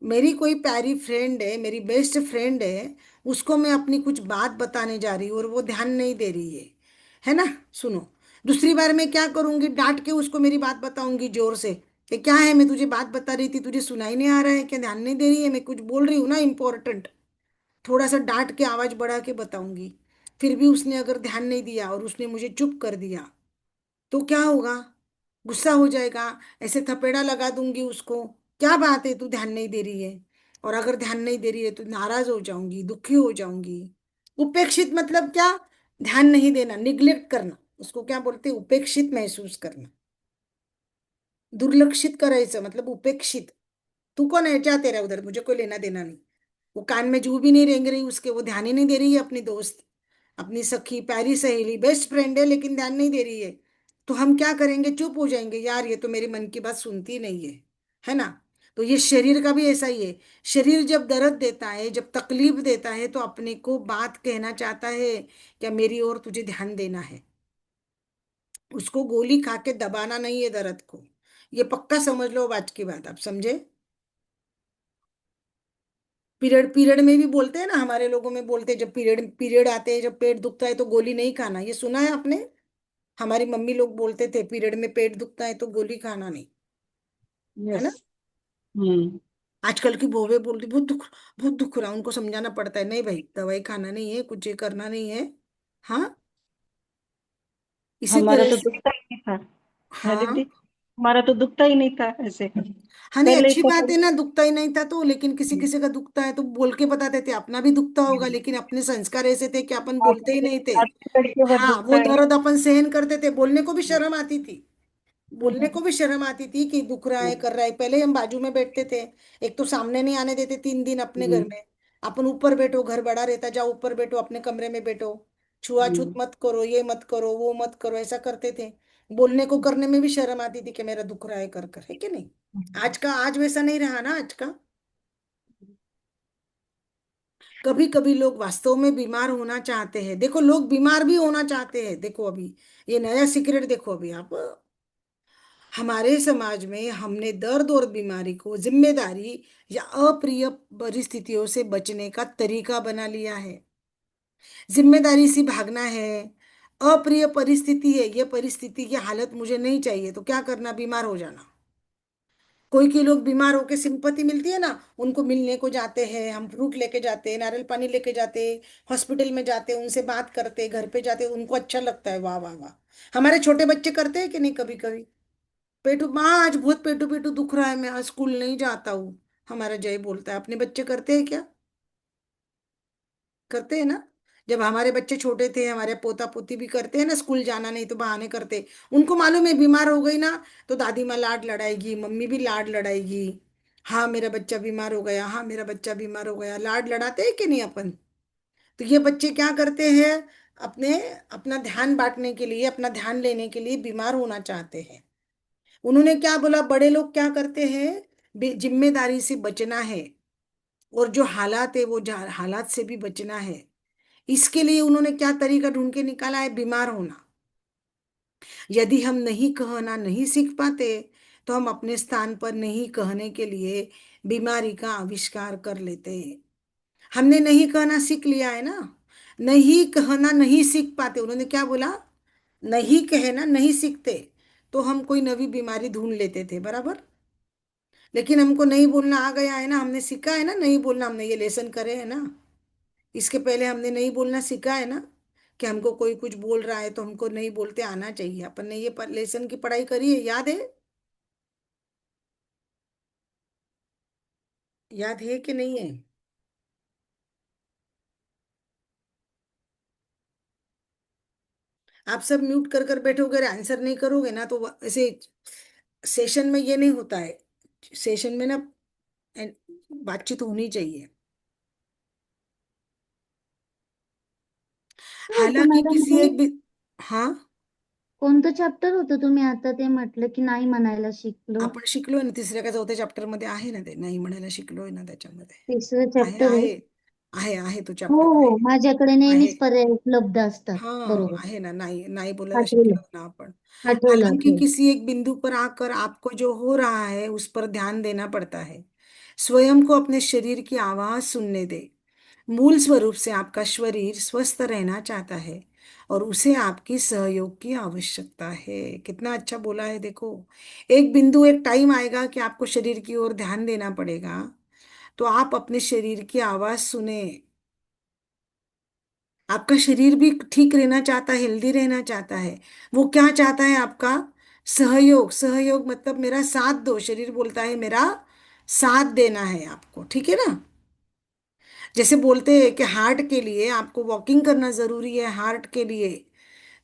Speaker 1: मेरी कोई प्यारी फ्रेंड है, मेरी बेस्ट फ्रेंड है, उसको मैं अपनी कुछ बात बताने जा रही हूँ और वो ध्यान नहीं दे रही है ना? सुनो, दूसरी बार मैं क्या करूंगी? डांट के उसको मेरी बात बताऊंगी जोर से कि क्या है, मैं तुझे बात बता रही थी, तुझे सुनाई नहीं आ रहा है क्या? ध्यान नहीं दे रही है? मैं कुछ बोल रही हूँ ना इम्पोर्टेंट, थोड़ा सा डांट के आवाज बढ़ा के बताऊंगी। फिर भी उसने अगर ध्यान नहीं दिया और उसने मुझे चुप कर दिया, तो क्या होगा? गुस्सा हो जाएगा, ऐसे थपेड़ा लगा दूंगी उसको, क्या बात है तू ध्यान नहीं दे रही है? और अगर ध्यान नहीं दे रही है तो नाराज हो जाऊंगी, दुखी हो जाऊंगी। उपेक्षित मतलब क्या? ध्यान नहीं देना, निग्लेक्ट करना, उसको क्या बोलते हैं? उपेक्षित महसूस करना, दुर्लक्षित करायचं मतलब उपेक्षित। तू कौन है? जा तेरा उधर, मुझे कोई लेना देना नहीं। वो कान में जू भी नहीं रेंग रही उसके, वो ध्यान ही नहीं दे रही है अपनी दोस्त, अपनी सखी, प्यारी सहेली, बेस्ट फ्रेंड है, लेकिन ध्यान नहीं दे रही है। तो हम क्या करेंगे? चुप हो जाएंगे, यार ये तो मेरे मन की बात सुनती नहीं है ना? तो ये शरीर का भी ऐसा ही है। शरीर जब दर्द देता है, जब तकलीफ देता है, तो अपने को बात कहना चाहता है क्या मेरी ओर तुझे ध्यान देना है। उसको गोली खा के दबाना नहीं है दर्द को। ये पक्का समझ लो आज की बात, आप समझे? पीरियड पीरियड में भी बोलते हैं ना, हमारे लोगों में बोलते हैं, जब पीरियड पीरियड आते हैं, जब पेट दुखता है तो गोली नहीं खाना, ये सुना है आपने? हमारी मम्मी लोग बोलते थे पीरियड में पेट दुखता है तो गोली खाना नहीं, है
Speaker 4: यस।
Speaker 1: ना?
Speaker 4: हम्म।
Speaker 1: आजकल की बहुएं बोल रही बहुत दुख रहा है, उनको समझाना पड़ता है, नहीं भाई दवाई खाना नहीं है, कुछ ये करना नहीं है। हाँ, इसी
Speaker 4: हमारा
Speaker 1: तरह
Speaker 4: तो
Speaker 1: से।
Speaker 4: दुखता ही नहीं था। है
Speaker 1: हाँ
Speaker 4: दीदी, हमारा तो दुखता ही नहीं था ऐसे।
Speaker 1: हाँ, नहीं
Speaker 4: पहले
Speaker 1: अच्छी
Speaker 4: का
Speaker 1: बात है ना, दुखता ही नहीं था तो, लेकिन किसी किसी का दुखता है तो बोल के बताते थे, अपना भी दुखता होगा, लेकिन अपने संस्कार ऐसे थे कि अपन बोलते ही
Speaker 4: आपके
Speaker 1: नहीं थे।
Speaker 4: आपकी लड़कियों का
Speaker 1: हाँ,
Speaker 4: दुखता
Speaker 1: वो
Speaker 4: है।
Speaker 1: दर्द अपन सहन करते थे, बोलने को भी शर्म आती थी। बोलने
Speaker 4: हम्म।
Speaker 1: को भी शर्म आती थी कि दुख रहा है, कर रहा है। पहले हम बाजू में बैठते थे, एक तो सामने नहीं आने देते 3 दिन अपने घर
Speaker 4: हम्म।
Speaker 1: में। अपन ऊपर बैठो, घर बड़ा रहता, जाओ ऊपर बैठो, अपने कमरे में बैठो, छुआछूत
Speaker 4: हम्म।
Speaker 1: मत करो, ये मत करो, वो मत करो, ऐसा करते थे। बोलने को करने में भी शर्म आती थी कि मेरा दुख रहा है, कर कर, है कि नहीं? आज वैसा नहीं रहा ना आज का। कभी कभी लोग वास्तव में बीमार होना चाहते हैं, देखो लोग बीमार भी होना चाहते हैं, देखो अभी ये नया सीक्रेट देखो अभी आप। हमारे समाज में हमने दर्द और बीमारी को जिम्मेदारी या अप्रिय परिस्थितियों से बचने का तरीका बना लिया है। जिम्मेदारी से भागना है, अप्रिय परिस्थिति है, ये परिस्थिति की हालत मुझे नहीं चाहिए, तो क्या करना, बीमार हो जाना। कोई के लोग बीमार होके सिंपत्ति मिलती है ना, उनको मिलने को जाते हैं, हम फ्रूट लेके जाते हैं, नारियल पानी लेके जाते हैं, हॉस्पिटल में जाते हैं, उनसे बात करते हैं, घर पे जाते हैं, उनको अच्छा लगता है, वाह वाह वाह। हमारे छोटे बच्चे करते हैं कि नहीं कभी कभी? पेटू माँ आज बहुत पेटू पेटू दुख रहा है, मैं आज स्कूल नहीं जाता हूँ। हमारा जय बोलता है, अपने बच्चे करते हैं क्या? करते हैं ना। जब हमारे बच्चे छोटे थे, हमारे पोता पोती भी करते हैं ना, स्कूल जाना नहीं तो बहाने करते। उनको मालूम है बीमार हो गई ना तो दादी माँ लाड लड़ाएगी, मम्मी भी लाड लड़ाएगी। हाँ मेरा बच्चा बीमार हो गया, हाँ मेरा बच्चा बीमार हो गया, लाड लड़ाते हैं कि नहीं अपन? तो ये बच्चे क्या करते हैं, अपने अपना ध्यान बांटने के लिए, अपना ध्यान लेने के लिए बीमार होना चाहते हैं। उन्होंने क्या बोला, बड़े लोग क्या करते हैं, जिम्मेदारी से बचना है, और जो हालात है वो हालात से भी बचना है। इसके लिए उन्होंने क्या तरीका ढूंढ के निकाला है, बीमार होना। यदि हम नहीं कहना नहीं सीख पाते, तो हम अपने स्थान पर नहीं कहने के लिए बीमारी का आविष्कार कर लेते हैं। हमने नहीं कहना सीख लिया है ना, नहीं कहना नहीं सीख पाते, उन्होंने क्या बोला, नहीं कहना नहीं सीखते, तो हम कोई नवी बीमारी ढूंढ लेते थे, बराबर। लेकिन हमको नहीं बोलना आ गया है ना, हमने सीखा है ना नहीं बोलना, हमने ये लेसन करे है ना। इसके पहले हमने नहीं बोलना सीखा है ना, कि हमको कोई कुछ बोल रहा है तो हमको नहीं बोलते आना चाहिए, अपन ने ये लेसन की पढ़ाई करी है, याद है? याद है कि नहीं है? आप सब म्यूट कर कर बैठोगे, आंसर नहीं करोगे ना, तो ऐसे सेशन में ये नहीं होता है। सेशन में ना बातचीत होनी चाहिए।
Speaker 2: होतं
Speaker 1: हालांकि
Speaker 2: मॅडम
Speaker 1: किसी
Speaker 2: ते?
Speaker 1: एक भी। हाँ,
Speaker 2: कोणतं चॅप्टर होतं तुम्ही आता ते म्हटलं की नाही म्हणायला शिकलो?
Speaker 1: आपण शिकलोय ना, तिसऱ्या का चौथ्या चॅप्टर मध्ये आहे ना ते, नाही म्हणायला शिकलोय ना त्याच्यामध्ये।
Speaker 2: तिसरं
Speaker 1: आहे
Speaker 2: चॅप्टर आहे?
Speaker 1: आहे आहे तो
Speaker 2: हो
Speaker 1: चॅप्टर
Speaker 2: हो,
Speaker 1: आहे।
Speaker 2: माझ्याकडे
Speaker 1: आहे,
Speaker 2: नेहमीच पर्याय उपलब्ध असतात.
Speaker 1: हाँ
Speaker 2: बरोबर.
Speaker 1: आहे ना, नहीं नहीं बोलायला
Speaker 2: आठवलं.
Speaker 1: शिकलो ना अपन।
Speaker 2: आठवलं
Speaker 1: हालांकि
Speaker 2: आठवलं.
Speaker 1: किसी एक बिंदु पर आकर आपको जो हो रहा है उस पर ध्यान देना पड़ता है। स्वयं को अपने शरीर की आवाज सुनने दे। मूल स्वरूप से आपका शरीर स्वस्थ रहना चाहता है, और उसे आपकी सहयोग की आवश्यकता है। कितना अच्छा बोला है देखो। एक बिंदु, एक टाइम आएगा कि आपको शरीर की ओर ध्यान देना पड़ेगा, तो आप अपने शरीर की आवाज सुने। आपका शरीर भी ठीक रहना चाहता है, हेल्दी रहना चाहता है। वो क्या चाहता है आपका? सहयोग। सहयोग मतलब मेरा साथ दो, शरीर बोलता है मेरा साथ देना है आपको, ठीक है ना। जैसे बोलते हैं कि हार्ट के लिए आपको वॉकिंग करना जरूरी है, हार्ट के लिए।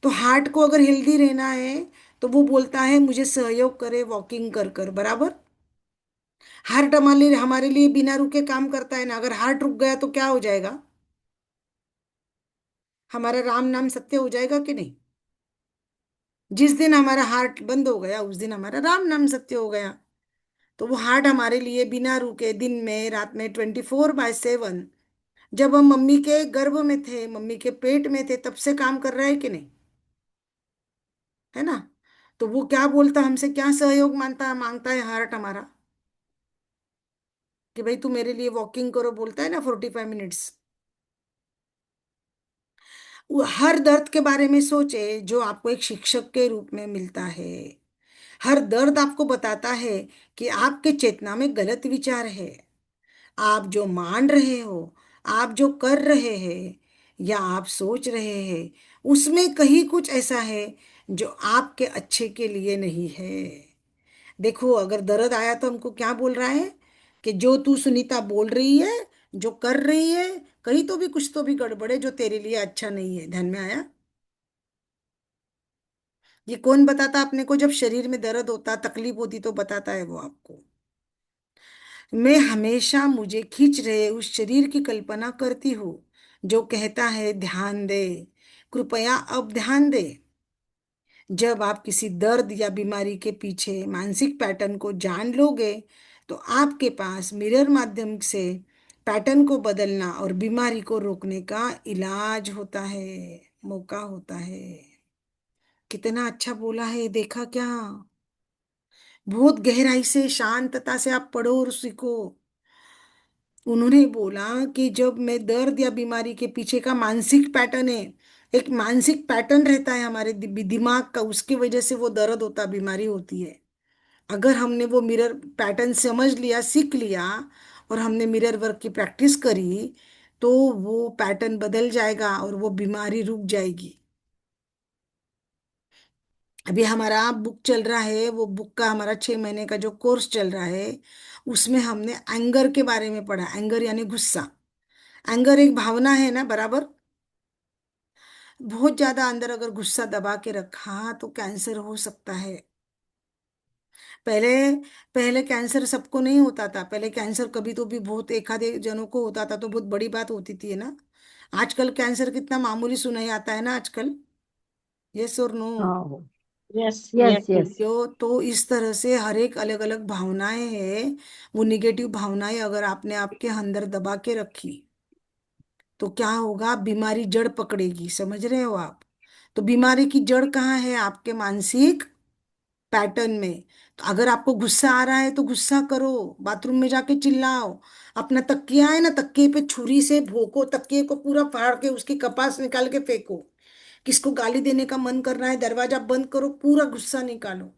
Speaker 1: तो हार्ट को अगर हेल्दी रहना है, तो वो बोलता है मुझे सहयोग करे वॉकिंग कर कर, बराबर। हार्ट हमारे लिए बिना रुके काम करता है ना, अगर हार्ट रुक गया तो क्या हो जाएगा? हमारा राम नाम सत्य हो जाएगा कि नहीं? जिस दिन हमारा हार्ट बंद हो गया, उस दिन हमारा राम नाम सत्य हो गया। तो वो हार्ट हमारे लिए बिना रुके दिन में रात में 24/7, जब हम मम्मी के गर्भ में थे, मम्मी के पेट में थे, तब से काम कर रहा है कि नहीं? है ना। तो वो क्या बोलता, हमसे क्या सहयोग मांगता है हार्ट हमारा, कि भाई तू मेरे लिए वॉकिंग करो, बोलता है ना 45 मिनट्स। वो हर दर्द के बारे में सोचे जो आपको एक शिक्षक के रूप में मिलता है। हर दर्द आपको बताता है कि आपके चेतना में गलत विचार है। आप जो मान रहे हो, आप जो कर रहे हैं, या आप सोच रहे हैं, उसमें कहीं कुछ ऐसा है जो आपके अच्छे के लिए नहीं है। देखो, अगर दर्द आया तो हमको क्या बोल रहा है कि जो तू सुनीता बोल रही है, जो कर रही है, कहीं तो भी कुछ तो भी गड़बड़ है जो तेरे लिए अच्छा नहीं है। ध्यान में आया? ये कौन बताता अपने को? जब शरीर में दर्द होता, तकलीफ होती, तो बताता है वो आपको। मैं हमेशा मुझे खींच रहे उस शरीर की कल्पना करती हूँ जो कहता है ध्यान दे, कृपया अब ध्यान दे। जब आप किसी दर्द या बीमारी के पीछे मानसिक पैटर्न को जान लोगे, तो आपके पास मिरर माध्यम से पैटर्न को बदलना और बीमारी को रोकने का इलाज होता है, मौका होता है। कितना अच्छा बोला है, देखा क्या? बहुत गहराई से, शांतता से आप पढ़ो और सीखो। उन्होंने बोला कि जब मैं दर्द या बीमारी के पीछे का मानसिक पैटर्न है, एक मानसिक पैटर्न रहता है हमारे दिमाग का, उसकी वजह से वो दर्द होता, बीमारी होती है। अगर हमने वो मिरर पैटर्न समझ लिया, सीख लिया, और हमने मिरर वर्क की प्रैक्टिस करी, तो वो पैटर्न बदल जाएगा और वो बीमारी रुक जाएगी। अभी हमारा बुक चल रहा है, वो बुक का हमारा 6 महीने का जो कोर्स चल रहा है, उसमें हमने एंगर के बारे में पढ़ा। एंगर यानी गुस्सा। एंगर एक भावना है ना, बराबर? बहुत ज्यादा अंदर अगर गुस्सा दबा के रखा तो कैंसर हो सकता है। पहले पहले कैंसर सबको नहीं होता था। पहले कैंसर कभी तो भी बहुत एक आधे जनों को होता था, तो बहुत बड़ी बात होती थी, है ना। आजकल कैंसर कितना मामूली सुनाई आता है ना आजकल। यस और नो?
Speaker 4: हाँ। Yes
Speaker 2: yes
Speaker 4: yes
Speaker 2: yes.
Speaker 1: तो इस तरह से हर एक अलग अलग भावनाएं हैं। वो निगेटिव भावनाएं अगर आपने आपके अंदर दबा के रखी, तो क्या होगा? बीमारी जड़ पकड़ेगी। समझ रहे हो आप? तो बीमारी की जड़ कहाँ है? आपके मानसिक पैटर्न में। तो अगर आपको गुस्सा आ रहा है तो गुस्सा करो, बाथरूम में जाके चिल्लाओ, अपना तकिया है ना, तकिए पे छुरी से भोंको, तकिए को पूरा फाड़ के उसकी कपास निकाल के फेंको। किसको गाली देने का मन कर रहा है, दरवाजा बंद करो, पूरा गुस्सा निकालो।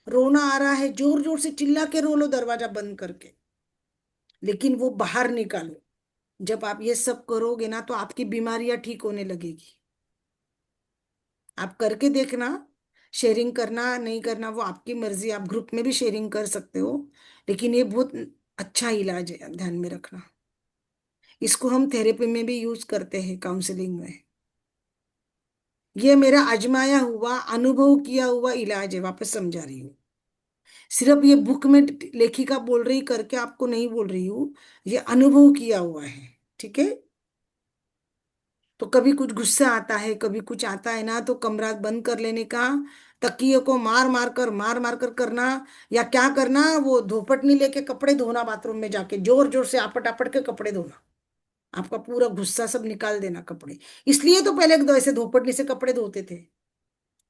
Speaker 1: रोना आ रहा है, जोर जोर से चिल्ला के रो लो दरवाजा बंद करके, लेकिन वो बाहर निकालो। जब आप ये सब करोगे ना, तो आपकी बीमारियां ठीक होने लगेगी। आप करके देखना। शेयरिंग करना नहीं करना वो आपकी मर्जी, आप ग्रुप में भी शेयरिंग कर सकते हो। लेकिन ये बहुत अच्छा इलाज है, ध्यान में रखना। इसको हम थेरेपी में भी यूज करते हैं, काउंसलिंग में। ये मेरा आजमाया हुआ, अनुभव किया हुआ इलाज है, वापस समझा रही हूँ। सिर्फ ये बुक में लेखिका बोल रही करके आपको नहीं बोल रही हूँ, ये अनुभव किया हुआ है। ठीक है? तो कभी कुछ गुस्सा आता है, कभी कुछ आता है ना, तो कमरा बंद कर लेने का, तकिए को मार मार कर करना। या क्या करना, वो धोपटनी लेके कपड़े धोना, बाथरूम में जाके जोर जोर से आपट आपट के कपड़े धोना। आपका पूरा गुस्सा सब निकाल देना कपड़े। इसलिए तो पहले ऐसे धोपटनी से कपड़े धोते थे।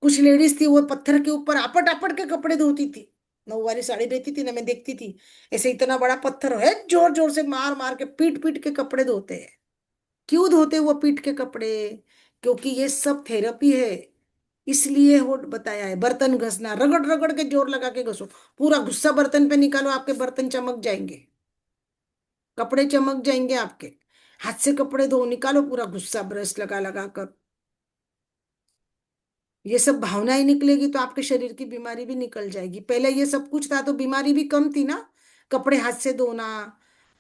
Speaker 1: कुछ लेडीज थी, वो पत्थर के ऊपर आपट आपट के कपड़े धोती थी। नौवारी साड़ी रहती थी ना, मैं देखती थी, ऐसे इतना बड़ा पत्थर है, जोर जोर से मार मार के पीट पीट के कपड़े धोते हैं। क्यों धोते वो पीठ के कपड़े? क्योंकि ये सब थेरेपी है। इसलिए वो बताया है, बर्तन घसना, रगड़ रगड़ के जोर लगा के घसो, पूरा गुस्सा बर्तन पे निकालो, आपके बर्तन चमक जाएंगे, कपड़े चमक जाएंगे आपके। हाथ से कपड़े धो, निकालो पूरा गुस्सा ब्रश लगा लगा कर। ये सब भावनाएं निकलेगी तो आपके शरीर की बीमारी भी निकल जाएगी। पहले ये सब कुछ था तो बीमारी भी कम थी ना। कपड़े हाथ से धोना,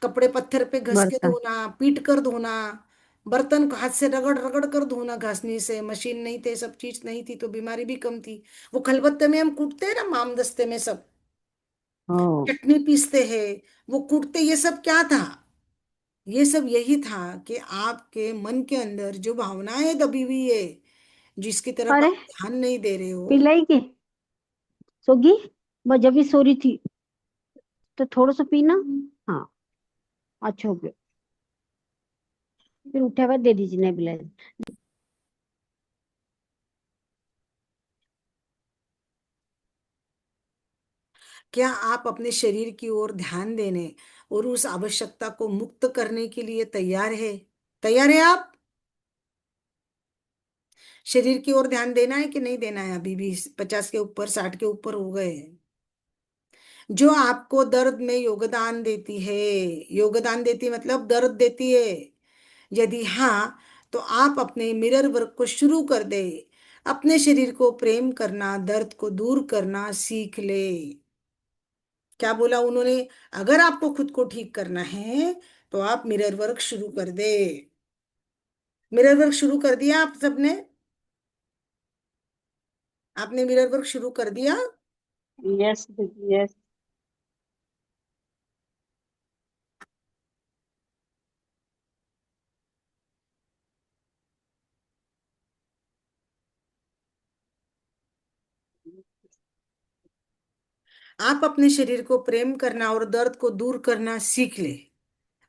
Speaker 1: कपड़े पत्थर पे घस के
Speaker 2: बर्तन।
Speaker 1: धोना, पीट कर धोना, बर्तन को हाथ से रगड़ रगड़ कर धोना, घासनी से, मशीन नहीं थे, सब चीज नहीं थी, तो बीमारी भी कम थी। वो खलबत्ते में हम कूटते हैं ना, माम दस्ते में सब
Speaker 2: ओ।
Speaker 1: चटनी पीसते हैं, वो कूटते, ये सब क्या था? ये सब यही था कि आपके मन के अंदर जो भावनाएं दबी हुई है, जिसकी तरफ
Speaker 2: अरे,
Speaker 1: आप ध्यान नहीं दे रहे हो।
Speaker 2: पिलाई के सोगी, वो जब भी सो रही थी, तो थोड़ा सा पीना। हाँ, अच्छा हो गया। फिर उठे हुए दे दीजिए, नहीं पिलाई।
Speaker 1: क्या आप अपने शरीर की ओर ध्यान देने और उस आवश्यकता को मुक्त करने के लिए तैयार है? तैयार है आप? शरीर की ओर ध्यान देना है कि नहीं देना है? अभी भी 50 के ऊपर, 60 के ऊपर हो गए हैं। जो आपको दर्द में योगदान देती है। योगदान देती मतलब दर्द देती है। यदि हाँ, तो आप अपने मिरर वर्क को शुरू कर दे। अपने शरीर को प्रेम करना, दर्द को दूर करना सीख ले। क्या बोला उन्होंने? अगर आपको खुद को ठीक करना है तो आप मिरर वर्क शुरू कर दे। मिरर वर्क शुरू कर दिया आप सबने? आपने मिरर वर्क शुरू कर दिया?
Speaker 4: यस दीदी, यस।
Speaker 1: आप अपने शरीर को प्रेम करना और दर्द को दूर करना सीख ले।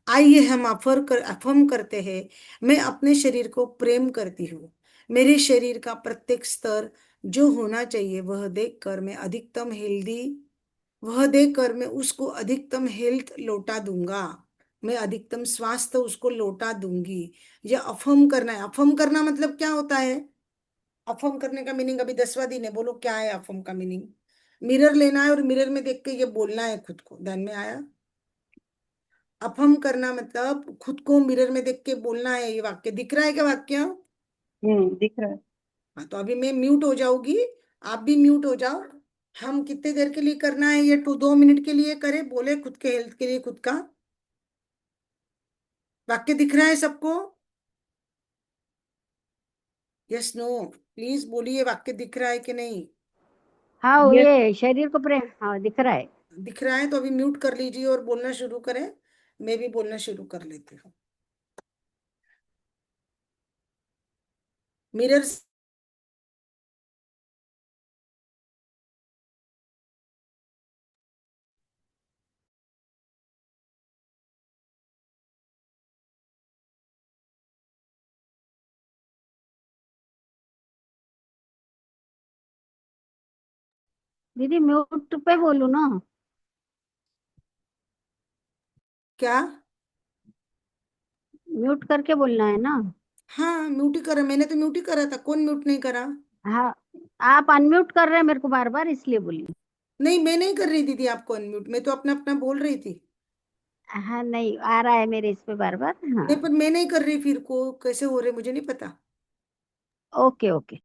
Speaker 1: आइए हम अफर्म करते हैं। मैं अपने शरीर को प्रेम करती हूँ। मेरे शरीर का प्रत्येक स्तर जो होना चाहिए वह देखकर मैं उसको अधिकतम हेल्थ लौटा दूंगा। मैं अधिकतम स्वास्थ्य उसको लौटा दूंगी। यह अफर्म करना है। अफर्म करना मतलब क्या होता है? अफर्म करने का मीनिंग अभी 10वां दिन है, बोलो क्या है अफर्म का मीनिंग? मिरर लेना है और मिरर में देख के ये बोलना है खुद को। ध्यान में आया? अफर्म करना मतलब खुद को मिरर में देख के बोलना है। ये वाक्य दिख रहा है क्या वाक्य?
Speaker 4: दिख रहा है।
Speaker 1: हाँ, तो अभी मैं म्यूट हो जाऊंगी। आप भी म्यूट हो जाओ। हम कितने देर के लिए करना है ये? 2 मिनट के लिए करें, बोले खुद के हेल्थ के लिए खुद का। वाक्य दिख रहा है सबको? यस नो प्लीज बोलिए, वाक्य दिख रहा है कि नहीं?
Speaker 5: हाँ,
Speaker 4: यस।
Speaker 5: ये शरीर को प्रेम, हाँ दिख रहा है।
Speaker 1: दिख रहा है तो अभी म्यूट कर लीजिए और बोलना शुरू करें। मैं भी बोलना शुरू कर लेती हूँ। मिरर
Speaker 5: दीदी म्यूट पे बोलू ना?
Speaker 1: क्या?
Speaker 5: म्यूट करके बोलना है ना?
Speaker 1: हाँ म्यूट ही करा, मैंने तो म्यूट ही करा था। कौन म्यूट नहीं करा?
Speaker 5: हाँ, आप अनम्यूट कर रहे हैं मेरे को बार बार, इसलिए बोली।
Speaker 1: नहीं, मैं नहीं कर रही दीदी आपको अनम्यूट। मैं तो अपना अपना बोल रही थी।
Speaker 5: हाँ, नहीं आ रहा है मेरे इस पे बार बार।
Speaker 1: नहीं,
Speaker 5: हाँ।
Speaker 1: पर मैं नहीं कर रही, फिर को कैसे हो रहे मुझे नहीं पता।
Speaker 5: Okay okay.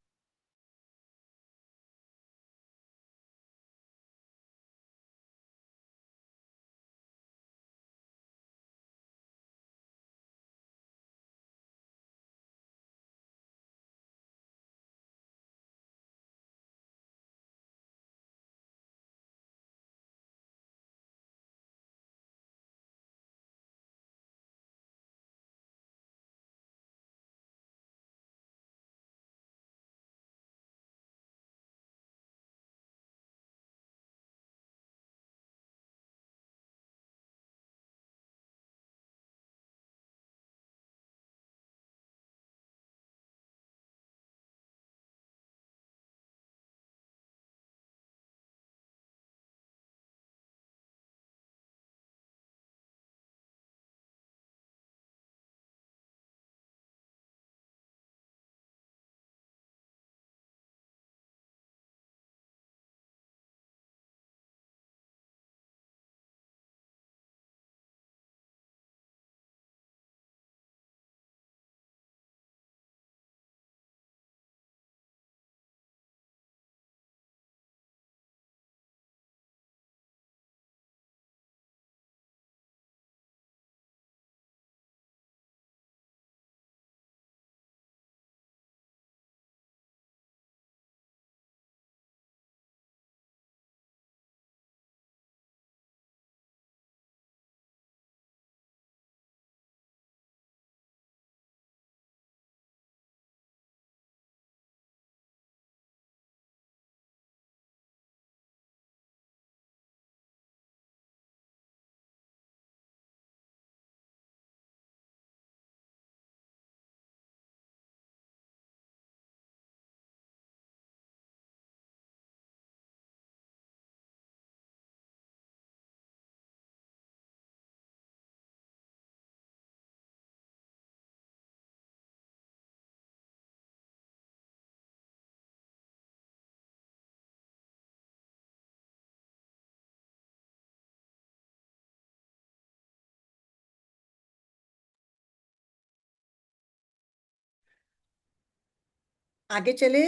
Speaker 1: आगे चले।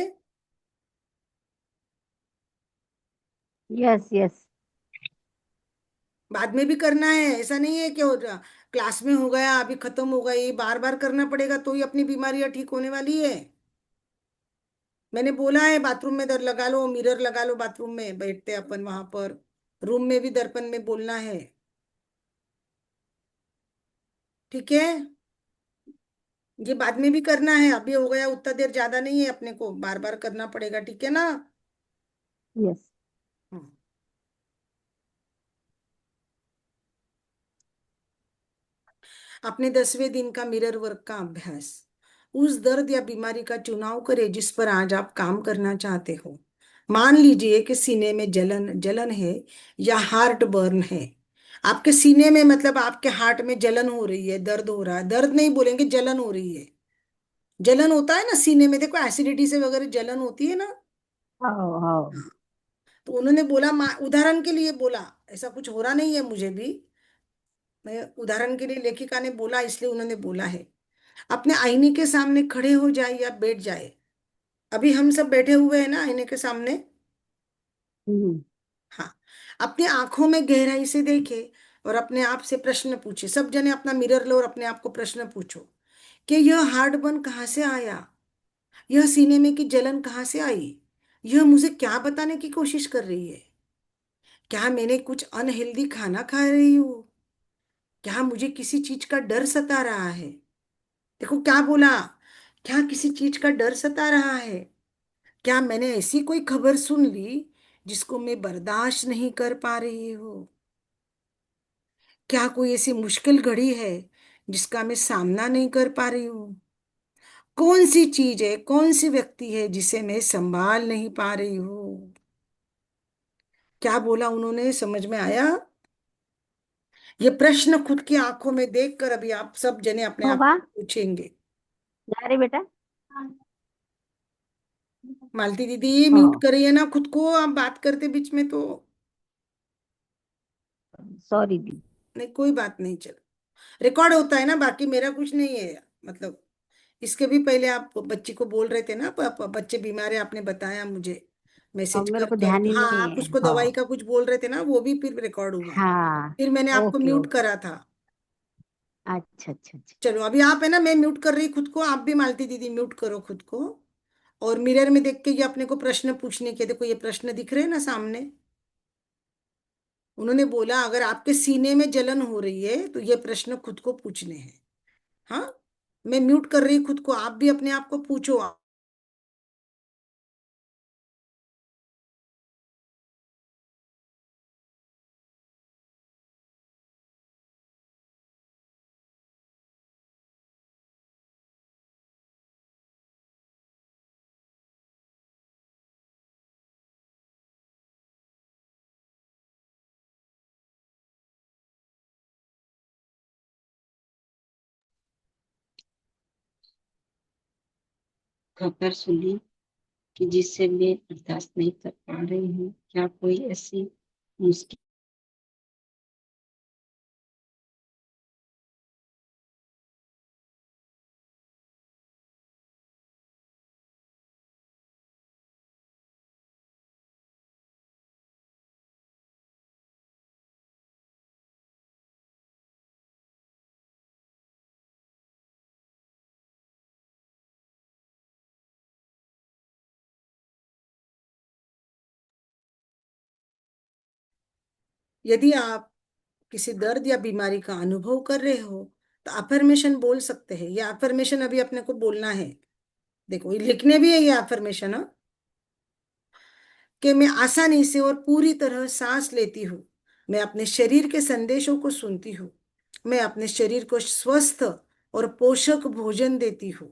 Speaker 5: Yes yes.
Speaker 1: बाद में भी करना है, ऐसा नहीं है कि क्लास में हो गया अभी खत्म हो गई, बार बार करना पड़ेगा तो ही अपनी बीमारियां ठीक होने वाली है। मैंने बोला है बाथरूम में दर लगा लो, मिरर लगा लो, बाथरूम में बैठते अपन वहां पर, रूम में भी दर्पण में बोलना है। ठीक है, ये बाद में भी करना है, अभी हो गया उतना देर ज्यादा नहीं है, अपने को बार बार करना पड़ेगा, ठीक है ना।
Speaker 5: यस।
Speaker 1: हम्म। अपने 10वें दिन का मिरर वर्क का अभ्यास। उस दर्द या बीमारी का चुनाव करें जिस पर आज आप काम करना चाहते हो। मान लीजिए कि सीने में जलन जलन है या हार्ट बर्न है। आपके सीने में मतलब आपके हार्ट में जलन हो रही है, दर्द हो रहा है, दर्द नहीं बोलेंगे, जलन हो रही है। जलन होता है ना सीने में, देखो एसिडिटी से वगैरह जलन होती है ना।
Speaker 5: हाँ हाँ।
Speaker 1: हाँ। तो उन्होंने बोला, उदाहरण के लिए बोला, ऐसा कुछ हो रहा नहीं है मुझे भी, मैं उदाहरण के लिए लेखिका ने बोला इसलिए उन्होंने बोला है। अपने आईने के सामने खड़े हो जाए या बैठ जाए। अभी हम सब बैठे हुए हैं ना आईने के सामने।
Speaker 5: हम्म।
Speaker 1: हाँ। अपनी आंखों में गहराई से देखे और अपने आप से प्रश्न पूछे, सब जने अपना मिरर लो और अपने आप को प्रश्न पूछो कि यह हार्ट बर्न कहाँ से आया, यह सीने में की जलन कहाँ से आई, यह मुझे क्या बताने की कोशिश कर रही है। क्या मैंने कुछ अनहेल्दी खाना खा रही हूँ, क्या मुझे किसी चीज का डर सता रहा है। देखो क्या बोला, क्या किसी चीज का डर सता रहा है, क्या मैंने ऐसी कोई खबर सुन ली जिसको मैं बर्दाश्त नहीं कर पा रही हूँ, क्या कोई ऐसी मुश्किल घड़ी है जिसका मैं सामना नहीं कर पा रही हूँ, कौन सी चीज है, कौन सी व्यक्ति है जिसे मैं संभाल नहीं पा रही हूँ। क्या बोला उन्होंने, समझ में आया। ये प्रश्न खुद की आंखों में देखकर अभी आप सब जने अपने आप
Speaker 5: होगा।
Speaker 1: को पूछेंगे।
Speaker 5: जा रही बेटा।
Speaker 1: मालती दीदी म्यूट
Speaker 5: हाँ।
Speaker 1: करिए ना खुद को, आप बात करते बीच में तो।
Speaker 5: सॉरी दी।
Speaker 1: नहीं कोई बात नहीं, चलो रिकॉर्ड होता है ना, बाकी मेरा कुछ नहीं है मतलब। इसके भी पहले आप बच्ची को बोल रहे थे ना, बच्चे बीमार है आपने बताया मुझे,
Speaker 5: अब
Speaker 1: मैसेज
Speaker 5: मेरे
Speaker 1: कर
Speaker 5: को
Speaker 1: कर,
Speaker 5: ध्यान ही
Speaker 1: हाँ
Speaker 5: नहीं
Speaker 1: आप
Speaker 5: है।
Speaker 1: उसको दवाई
Speaker 5: हाँ
Speaker 1: का कुछ बोल रहे थे ना, वो भी फिर रिकॉर्ड हुआ।
Speaker 5: हाँ।
Speaker 1: फिर मैंने आपको
Speaker 5: ओके
Speaker 1: म्यूट
Speaker 5: ओके।
Speaker 1: करा था।
Speaker 5: अच्छा अच्छा अच्छा।
Speaker 1: चलो अभी आप है ना, मैं म्यूट कर रही खुद को, आप भी मालती दीदी म्यूट करो खुद को। और मिरर में देख के ये अपने को प्रश्न पूछने के, देखो ये प्रश्न दिख रहे हैं ना सामने। उन्होंने बोला अगर आपके सीने में जलन हो रही है तो ये प्रश्न खुद को पूछने हैं। हाँ, मैं म्यूट कर रही खुद को, आप भी अपने आप को पूछो।
Speaker 4: खबर सुनी कि जिससे मैं बर्दाश्त नहीं कर पा रही हूँ, क्या कोई ऐसी मुश्किल
Speaker 1: यदि आप किसी दर्द या बीमारी का अनुभव कर रहे हो तो अफर्मेशन बोल सकते हैं। ये अफर्मेशन अभी अपने को बोलना है, देखो ये लिखने भी है ये अफर्मेशन, कि मैं आसानी से और पूरी तरह सांस लेती हूँ, मैं अपने शरीर के संदेशों को सुनती हूँ, मैं अपने शरीर को स्वस्थ और पोषक भोजन देती हूँ,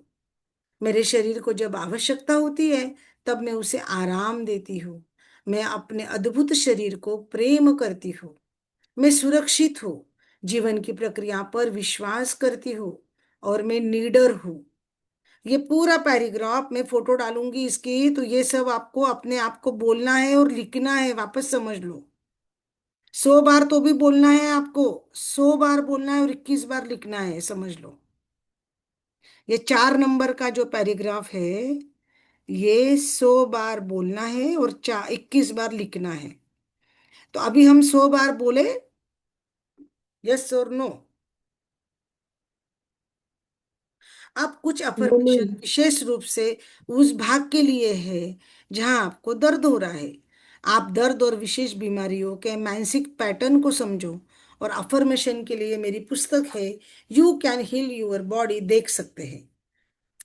Speaker 1: मेरे शरीर को जब आवश्यकता होती है तब मैं उसे आराम देती हूँ, मैं अपने अद्भुत शरीर को प्रेम करती हूँ, मैं सुरक्षित हूँ, जीवन की प्रक्रिया पर विश्वास करती हूँ और मैं निडर हूँ। ये पूरा पैराग्राफ मैं फोटो डालूंगी इसकी, तो ये सब आपको अपने आप को बोलना है और लिखना है, वापस समझ लो। 100 बार तो भी बोलना है आपको, 100 बार बोलना है और 21 बार लिखना है, समझ लो। ये 4 नंबर का जो पैराग्राफ है ये 100 बार बोलना है और 21 बार लिखना है। तो अभी हम 100 बार बोले, यस और नो। आप कुछ
Speaker 2: बोलिए।
Speaker 1: अफर्मेशन विशेष रूप से उस भाग के लिए है जहां आपको दर्द हो रहा है। आप दर्द और विशेष बीमारियों के मानसिक पैटर्न को समझो, और अफर्मेशन के लिए मेरी पुस्तक है you can heal your body देख सकते हैं।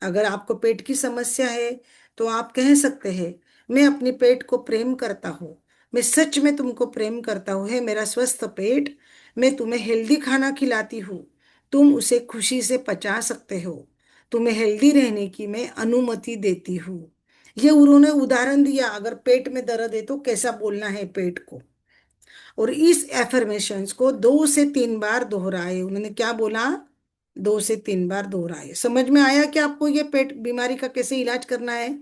Speaker 1: अगर आपको पेट की समस्या है तो आप कह सकते हैं, मैं अपने पेट को प्रेम करता हूँ। मैं सच में तुमको प्रेम करता हूँ, है मेरा स्वस्थ पेट। मैं तुम्हें हेल्दी खाना खिलाती हूँ, तुम उसे खुशी से पचा सकते हो। तुम्हें हेल्दी रहने की मैं अनुमति देती हूँ। ये उन्होंने उदाहरण दिया, अगर पेट में दर्द है तो कैसा बोलना है पेट को। और इस एफर्मेशंस को 2 से 3 बार दोहराए। उन्होंने क्या बोला? 2 से 3 बार दोहराए। समझ में आया कि आपको ये पेट बीमारी का कैसे इलाज करना है?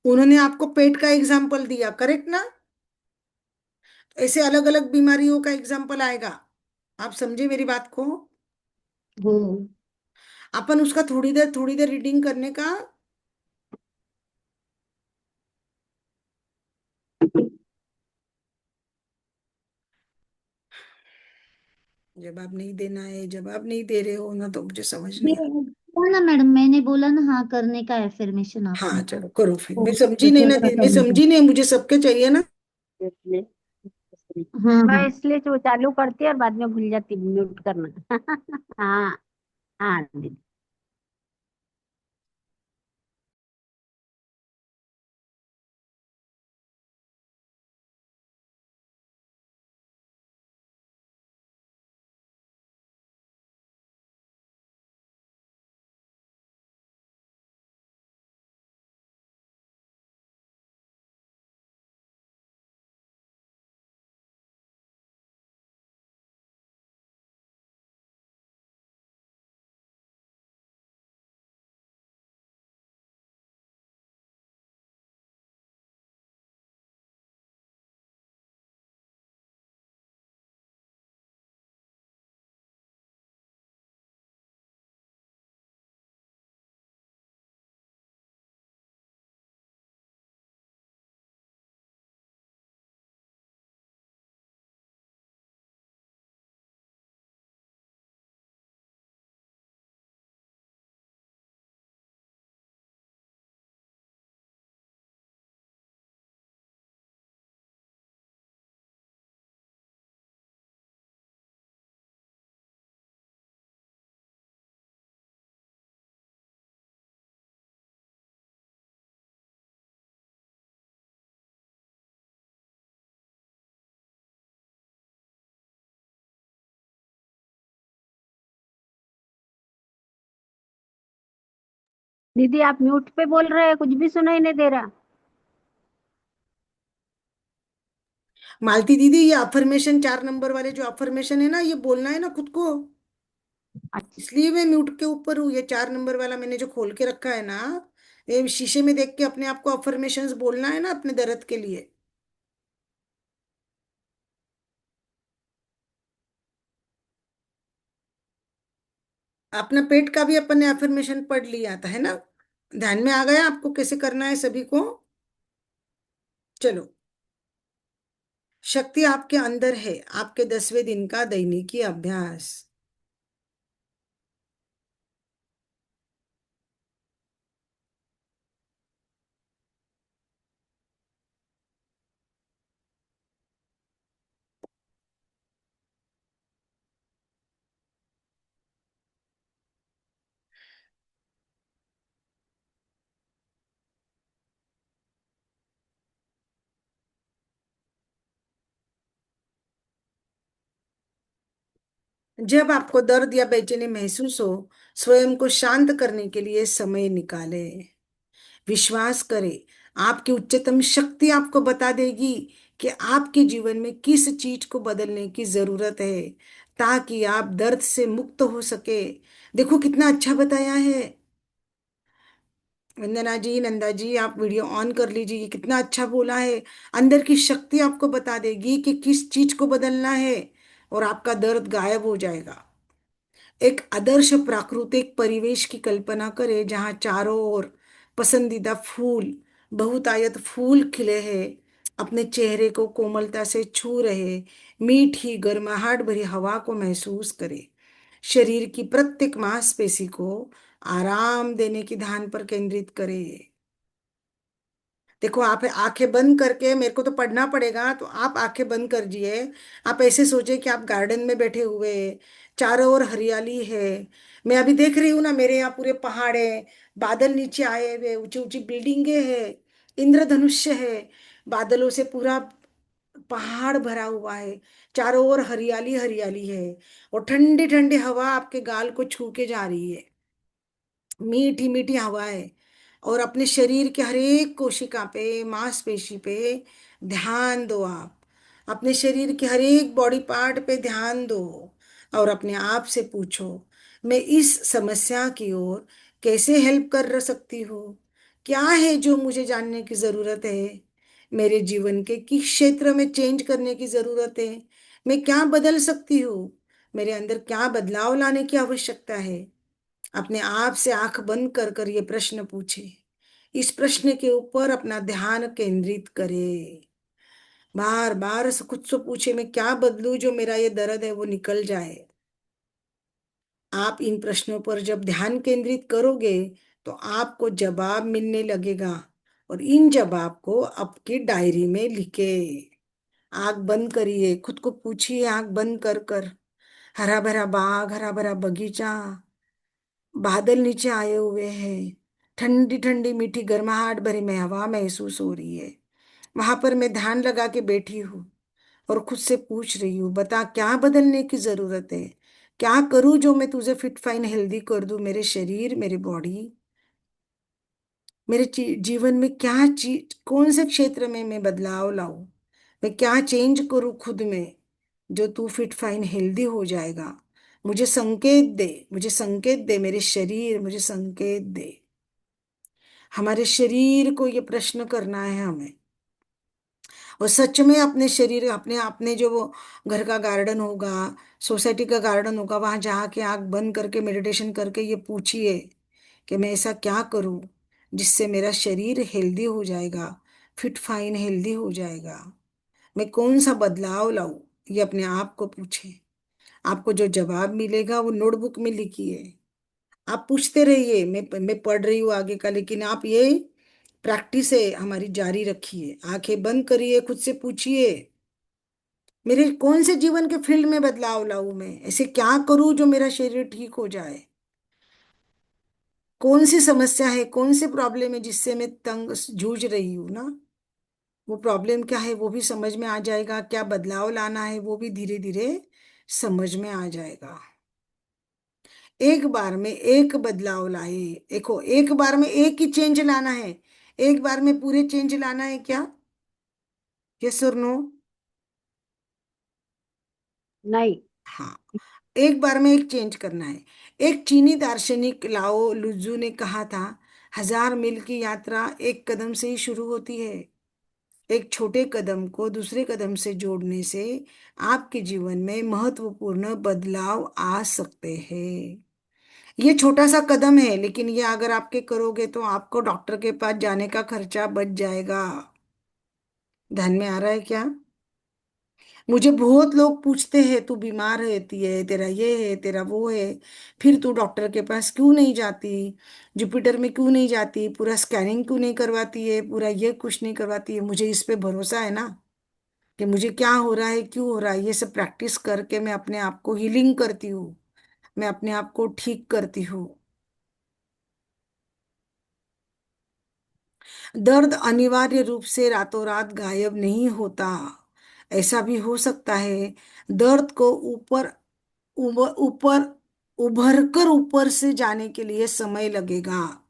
Speaker 1: उन्होंने आपको पेट का एग्जाम्पल दिया, करेक्ट ना? ऐसे अलग अलग बीमारियों का एग्जाम्पल आएगा। आप समझे मेरी बात को?
Speaker 2: हो।
Speaker 1: अपन उसका थोड़ी देर रीडिंग करने का। जवाब नहीं देना है, जवाब नहीं दे रहे हो ना, तो मुझे समझ नहीं आ
Speaker 2: बोला ना मैडम, मैंने बोला ना हाँ करने का एफर्मेशन
Speaker 1: हाँ
Speaker 2: आपने।
Speaker 1: चलो करो फिर।
Speaker 2: तो
Speaker 1: मैं समझी नहीं ना,
Speaker 2: कैसा
Speaker 1: मैं
Speaker 2: करने का।
Speaker 1: समझी नहीं, मुझे सबके चाहिए ना।
Speaker 4: इसलिए
Speaker 2: हाँ
Speaker 5: मैं
Speaker 2: हाँ।
Speaker 5: इसलिए जो चालू करती है और बाद में भूल जाती म्यूट करना। हाँ। हाँ दीदी। दीदी आप म्यूट पे बोल रहे हैं, कुछ भी सुनाई नहीं दे रहा।
Speaker 1: मालती दीदी, ये अफर्मेशन 4 नंबर वाले जो अफर्मेशन है ना, ये बोलना है ना खुद को।
Speaker 5: अच्छा।
Speaker 1: इसलिए मैं म्यूट के ऊपर हूँ। ये 4 नंबर वाला मैंने जो खोल के रखा है ना, ये शीशे में देख के अपने आप को अफर्मेशंस बोलना है ना अपने दर्द के लिए। अपना पेट का भी अपन ने अफर्मेशन पढ़ लिया था, है ना? ध्यान में आ गया आपको कैसे करना है सभी को? चलो। शक्ति आपके अंदर है, आपके 10वें दिन का दैनिकी अभ्यास। जब आपको दर्द या बेचैनी महसूस हो, स्वयं को शांत करने के लिए समय निकाले। विश्वास करें, आपकी उच्चतम शक्ति आपको बता देगी कि आपके जीवन में किस चीज को बदलने की जरूरत है, ताकि आप दर्द से मुक्त हो सके। देखो कितना अच्छा बताया है। वंदना जी, नंदा जी, आप वीडियो ऑन कर लीजिए। ये कितना अच्छा बोला है। अंदर की शक्ति आपको बता देगी कि किस चीज को बदलना है, और आपका दर्द गायब हो जाएगा। एक आदर्श प्राकृतिक परिवेश की कल्पना करें जहां चारों ओर पसंदीदा फूल, बहुतायत फूल खिले हैं, अपने चेहरे को कोमलता से छू रहे, मीठी गर्माहट भरी हवा को महसूस करे, शरीर की प्रत्येक मांसपेशी को आराम देने की ध्यान पर केंद्रित करे। देखो, आप आंखें बंद करके, मेरे को तो पढ़ना पड़ेगा तो आप आंखें बंद कर दिए। आप ऐसे सोचे कि आप गार्डन में बैठे हुए, चारों ओर हरियाली है। मैं अभी देख रही हूँ ना, मेरे यहाँ पूरे पहाड़ है, बादल नीचे आए हुए, ऊंची ऊंची बिल्डिंगे है, इंद्रधनुष्य है, बादलों से पूरा पहाड़ भरा हुआ है, चारों ओर हरियाली हरियाली है, और ठंडी ठंडी हवा आपके गाल को छू के जा रही है, मीठी मीठी हवाएं। और अपने शरीर के हर एक कोशिका पे, मांसपेशी पे ध्यान दो। आप अपने शरीर के हर एक बॉडी पार्ट पे ध्यान दो, और अपने आप से पूछो, मैं इस समस्या की ओर कैसे हेल्प कर सकती हूँ? क्या है जो मुझे जानने की जरूरत है? मेरे जीवन के किस क्षेत्र में चेंज करने की जरूरत है? मैं क्या बदल सकती हूँ? मेरे अंदर क्या बदलाव लाने की आवश्यकता है? अपने आप से आंख बंद कर कर ये प्रश्न पूछे। इस प्रश्न के ऊपर अपना ध्यान केंद्रित करे। बार बार से खुद से पूछे, मैं क्या बदलूं जो मेरा ये दर्द है वो निकल जाए। आप इन प्रश्नों पर जब ध्यान केंद्रित करोगे तो आपको जवाब मिलने लगेगा, और इन जवाब को आपकी डायरी में लिखे। आंख बंद करिए, खुद को पूछिए आंख बंद कर कर, हरा भरा बाग, हरा भरा बगीचा, बादल नीचे आए हुए हैं, ठंडी ठंडी मीठी गर्माहट भरी में हवा महसूस हो रही है। वहां पर मैं ध्यान लगा के बैठी हूँ और खुद से पूछ रही हूँ, बता क्या बदलने की जरूरत है? क्या करूँ जो मैं तुझे फिट फाइन हेल्दी कर दूं? मेरे शरीर, मेरी बॉडी, मेरे जीवन में क्या चीज, कौन से क्षेत्र में मैं बदलाव लाऊं? मैं क्या चेंज करूँ खुद में जो तू फिट फाइन हेल्दी हो जाएगा? मुझे संकेत दे, मुझे संकेत दे मेरे शरीर, मुझे संकेत दे। हमारे शरीर को ये प्रश्न करना है हमें। और सच में अपने शरीर, अपने अपने जो वो घर का गार्डन होगा, सोसाइटी का गार्डन होगा, वहां जाके आंख बंद करके मेडिटेशन करके ये पूछिए कि मैं ऐसा क्या करूं जिससे मेरा शरीर हेल्दी हो जाएगा, फिट फाइन हेल्दी हो जाएगा। मैं कौन सा बदलाव लाऊं? ये अपने आप को पूछे। आपको जो जवाब मिलेगा वो नोटबुक में लिखिए। आप पूछते रहिए, मैं पढ़ रही हूँ आगे का, लेकिन आप ये प्रैक्टिस है हमारी जारी रखिए। आंखें बंद करिए, खुद से पूछिए, मेरे कौन से जीवन के फील्ड में बदलाव लाऊं? मैं ऐसे क्या करूं जो मेरा शरीर ठीक हो जाए? कौन सी समस्या है, कौन सी प्रॉब्लम है जिससे मैं तंग जूझ रही हूं ना? वो प्रॉब्लम क्या है वो भी समझ में आ जाएगा, क्या बदलाव लाना है वो भी धीरे धीरे समझ में आ जाएगा। एक बार में एक बदलाव लाए। देखो, एक बार में एक ही चेंज लाना है, एक बार में पूरे चेंज लाना है क्या? यस और नो?
Speaker 5: नहीं।
Speaker 1: हाँ, एक बार में एक चेंज करना है। एक चीनी दार्शनिक लाओ लुजू ने कहा था, 1000 मील की यात्रा एक कदम से ही शुरू होती है। एक छोटे कदम को दूसरे कदम से जोड़ने से आपके जीवन में महत्वपूर्ण बदलाव आ सकते हैं। ये छोटा सा कदम है, लेकिन ये अगर आपके करोगे तो आपको डॉक्टर के पास जाने का खर्चा बच जाएगा। ध्यान में आ रहा है क्या? मुझे बहुत लोग पूछते हैं, तू बीमार रहती है, तेरा ये है, तेरा वो है, फिर तू डॉक्टर के पास क्यों नहीं जाती? जुपिटर में क्यों नहीं जाती? पूरा स्कैनिंग क्यों नहीं करवाती है? पूरा ये कुछ नहीं करवाती है? मुझे इस पे भरोसा है ना कि मुझे क्या हो रहा है, क्यों हो रहा है। ये सब प्रैक्टिस करके मैं अपने आप को हीलिंग करती हूँ, मैं अपने आप को ठीक करती हूँ। दर्द अनिवार्य रूप से रातों रात गायब नहीं होता। ऐसा भी हो सकता है दर्द को ऊपर ऊपर उभर कर ऊपर से जाने के लिए समय लगेगा,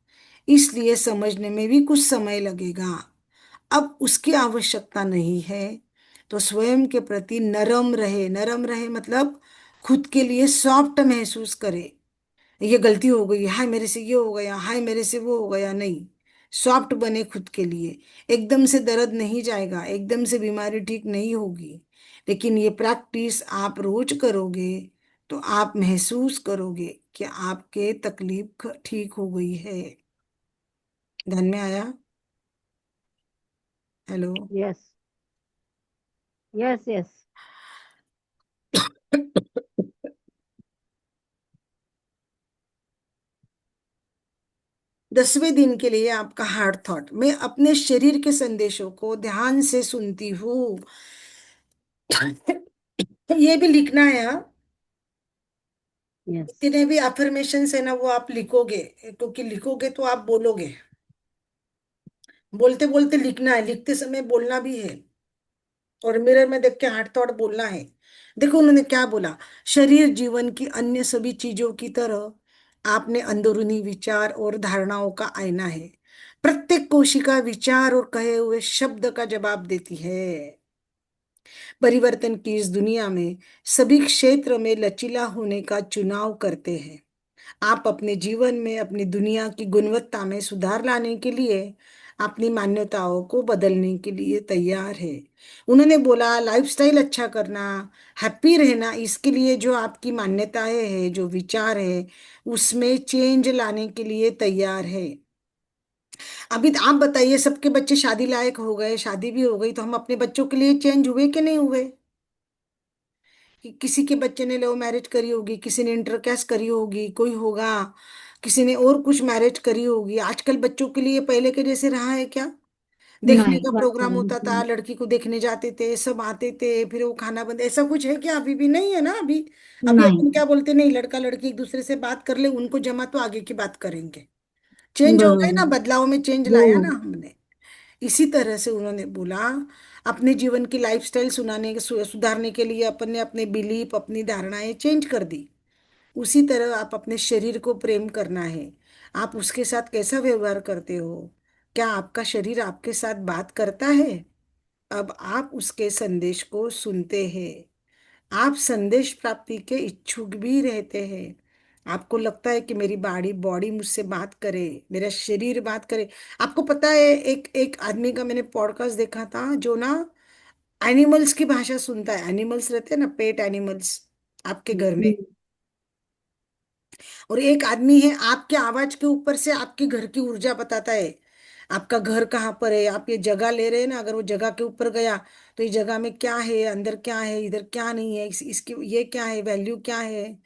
Speaker 1: इसलिए समझने में भी कुछ समय लगेगा। अब उसकी आवश्यकता नहीं है, तो स्वयं के प्रति नरम रहे। नरम रहे मतलब खुद के लिए सॉफ्ट महसूस करे। ये गलती हो गई, हाय मेरे से ये हो गया, हाय मेरे से वो हो गया, नहीं। सॉफ्ट बने खुद के लिए। एकदम से दर्द नहीं जाएगा, एकदम से बीमारी ठीक नहीं होगी, लेकिन ये प्रैक्टिस आप रोज करोगे तो आप महसूस करोगे कि आपके तकलीफ ठीक हो गई है। ध्यान में आया? हेलो?
Speaker 5: Yes, yes, yes.
Speaker 1: 10वें दिन के लिए आपका हार्ट थॉट, मैं अपने शरीर के संदेशों को ध्यान से सुनती हूँ। ये भी लिखना है, हाँ?
Speaker 5: यस।
Speaker 1: जितने भी अफर्मेशन है ना वो आप लिखोगे, क्योंकि लिखोगे तो आप बोलोगे। बोलते बोलते लिखना है, लिखते समय बोलना भी है, और मिरर में देख के हार्ट थॉट बोलना है। देखो उन्होंने क्या बोला, शरीर जीवन की अन्य सभी चीजों की तरह आपने अंदरूनी विचार और धारणाओं का आईना है। प्रत्येक कोशिका विचार और कहे हुए शब्द का जवाब देती है। परिवर्तन की इस दुनिया में सभी क्षेत्र में लचीला होने का चुनाव करते हैं। आप अपने जीवन में अपनी दुनिया की गुणवत्ता में सुधार लाने के लिए अपनी मान्यताओं को बदलने के लिए तैयार है। उन्होंने बोला लाइफस्टाइल अच्छा करना, हैप्पी रहना, इसके लिए जो आपकी मान्यताएं हैं, जो विचार है, उसमें चेंज लाने के लिए तैयार है। अभी आप बताइए, सबके बच्चे शादी लायक हो गए, शादी भी हो गई, तो हम अपने बच्चों के लिए चेंज हुए कि नहीं हुए? कि किसी के बच्चे ने लव मैरिज करी होगी, किसी ने इंटरकास्ट करी होगी, कोई होगा, किसी ने और कुछ मैरिज करी होगी। आजकल बच्चों के लिए पहले के जैसे रहा है क्या? देखने
Speaker 2: नहीं,
Speaker 1: का
Speaker 2: बात तो
Speaker 1: प्रोग्राम
Speaker 2: नहीं
Speaker 1: होता था,
Speaker 2: सही।
Speaker 1: लड़की को देखने जाते थे, सब आते थे, फिर वो खाना बंद, ऐसा कुछ है क्या? अभी भी नहीं है ना। अभी अभी
Speaker 2: नहीं,
Speaker 1: अपन क्या बोलते, नहीं लड़का लड़की एक दूसरे से बात कर ले, उनको जमा तो आगे की बात करेंगे। चेंज हो गए ना,
Speaker 2: बरोबर।
Speaker 1: बदलाव में चेंज
Speaker 2: हो।
Speaker 1: लाया ना हमने। इसी तरह से उन्होंने बोला, अपने जीवन की लाइफस्टाइल सुधारने के लिए अपन ने अपने बिलीफ, अपनी धारणाएं चेंज कर दी। उसी तरह आप अपने शरीर को प्रेम करना है। आप उसके साथ कैसा व्यवहार करते हो? क्या आपका शरीर आपके साथ बात करता है? अब आप उसके संदेश को सुनते हैं। आप संदेश प्राप्ति के इच्छुक भी रहते हैं। आपको लगता है कि मेरी बॉडी बॉडी मुझसे बात करे, मेरा शरीर बात करे। आपको पता है, एक एक आदमी का मैंने पॉडकास्ट देखा था, जो ना एनिमल्स की भाषा सुनता है। एनिमल्स रहते हैं ना, पेट एनिमल्स आपके घर में।
Speaker 2: हम्म।
Speaker 1: और एक आदमी है, आपके आवाज के ऊपर से आपके घर की ऊर्जा बताता है। आपका घर कहाँ पर है, आप ये जगह ले रहे हैं ना, अगर वो जगह के ऊपर गया तो इस जगह में क्या है, अंदर क्या है, इधर क्या नहीं है, इसकी ये क्या है, वैल्यू क्या है,